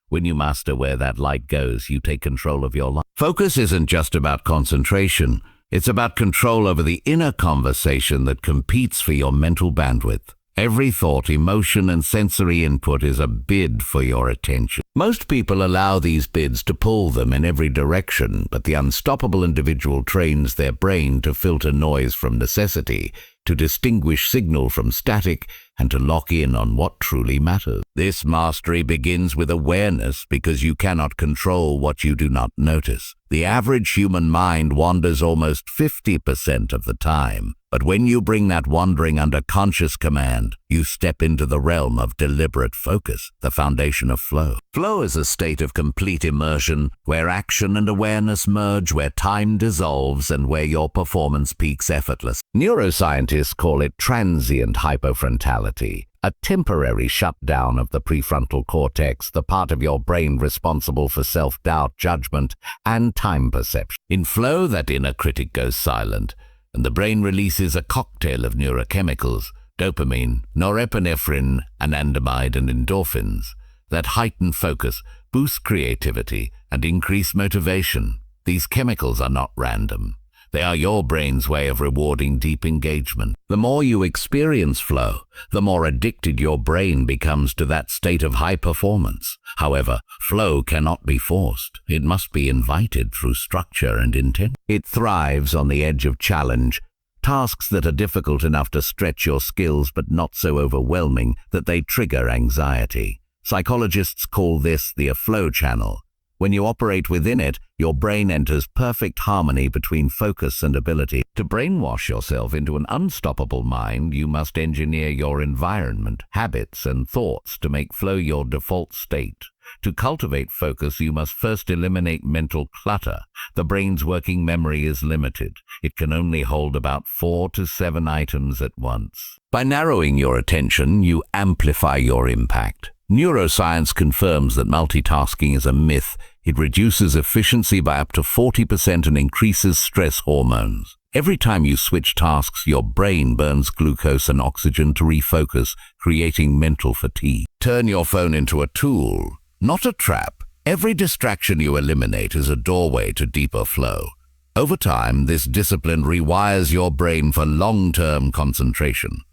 [SPEAKER 1] When you master where that light goes, you take control of your life. Focus isn't just about concentration. It's about control over the inner conversation that competes for your mental bandwidth. Every thought, emotion, and sensory input is a bid for your attention. Most people allow these bids to pull them in every direction, but the unstoppable individual trains their brain to filter noise from necessity, to distinguish signal from static, and to lock in on what truly matters. This mastery begins with awareness, because you cannot control what you do not notice. The average human mind wanders almost 50% of the time. But when you bring that wandering under conscious command, you step into the realm of deliberate focus, the foundation of flow. Flow is a state of complete immersion, where action and awareness merge, where time dissolves, and where your performance peaks effortless. Neuroscientists call it transient hypofrontality, a temporary shutdown of the prefrontal cortex, the part of your brain responsible for self-doubt, judgment, and time perception. In flow, that inner critic goes silent, and the brain releases a cocktail of neurochemicals, dopamine, norepinephrine, anandamide, and endorphins, that heighten focus, boost creativity, and increase motivation. These chemicals are not random. They are your brain's way of rewarding deep engagement. The more you experience flow, the more addicted your brain becomes to that state of high performance. However, flow cannot be forced. It must be invited through structure and intent. It thrives on the edge of challenge, tasks that are difficult enough to stretch your skills but not so overwhelming that they trigger anxiety. Psychologists call this the flow channel. When you operate within it, your brain enters perfect harmony between focus and ability. To brainwash yourself into an unstoppable mind, you must engineer your environment, habits, and thoughts to make flow your default state. To cultivate focus, you must first eliminate mental clutter. The brain's working memory is limited. It can only hold about 4 to 7 items at once. By narrowing your attention, you amplify your impact. Neuroscience confirms that multitasking is a myth. It reduces efficiency by up to 40% and increases stress hormones. Every time you switch tasks, your brain burns glucose and oxygen to refocus, creating mental fatigue. Turn your phone into a tool, not a trap. Every distraction you eliminate is a doorway to deeper flow. Over time, this discipline rewires your brain for long-term concentration.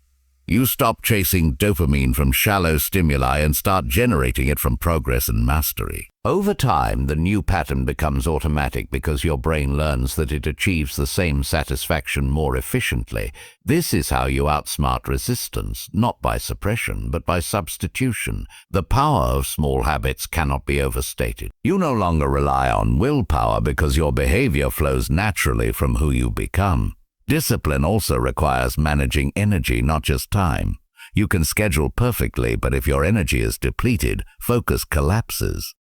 [SPEAKER 1] You stop chasing dopamine from shallow stimuli and start generating it from progress and mastery. Over time, the new pattern becomes automatic because your brain learns that it achieves the same satisfaction more efficiently. This is how you outsmart resistance, not by suppression, but by substitution. The power of small habits cannot be overstated. You no longer rely on willpower because your behavior flows naturally from who you become. Discipline also requires managing energy, not just time. You can schedule perfectly, but if your energy is depleted, focus collapses.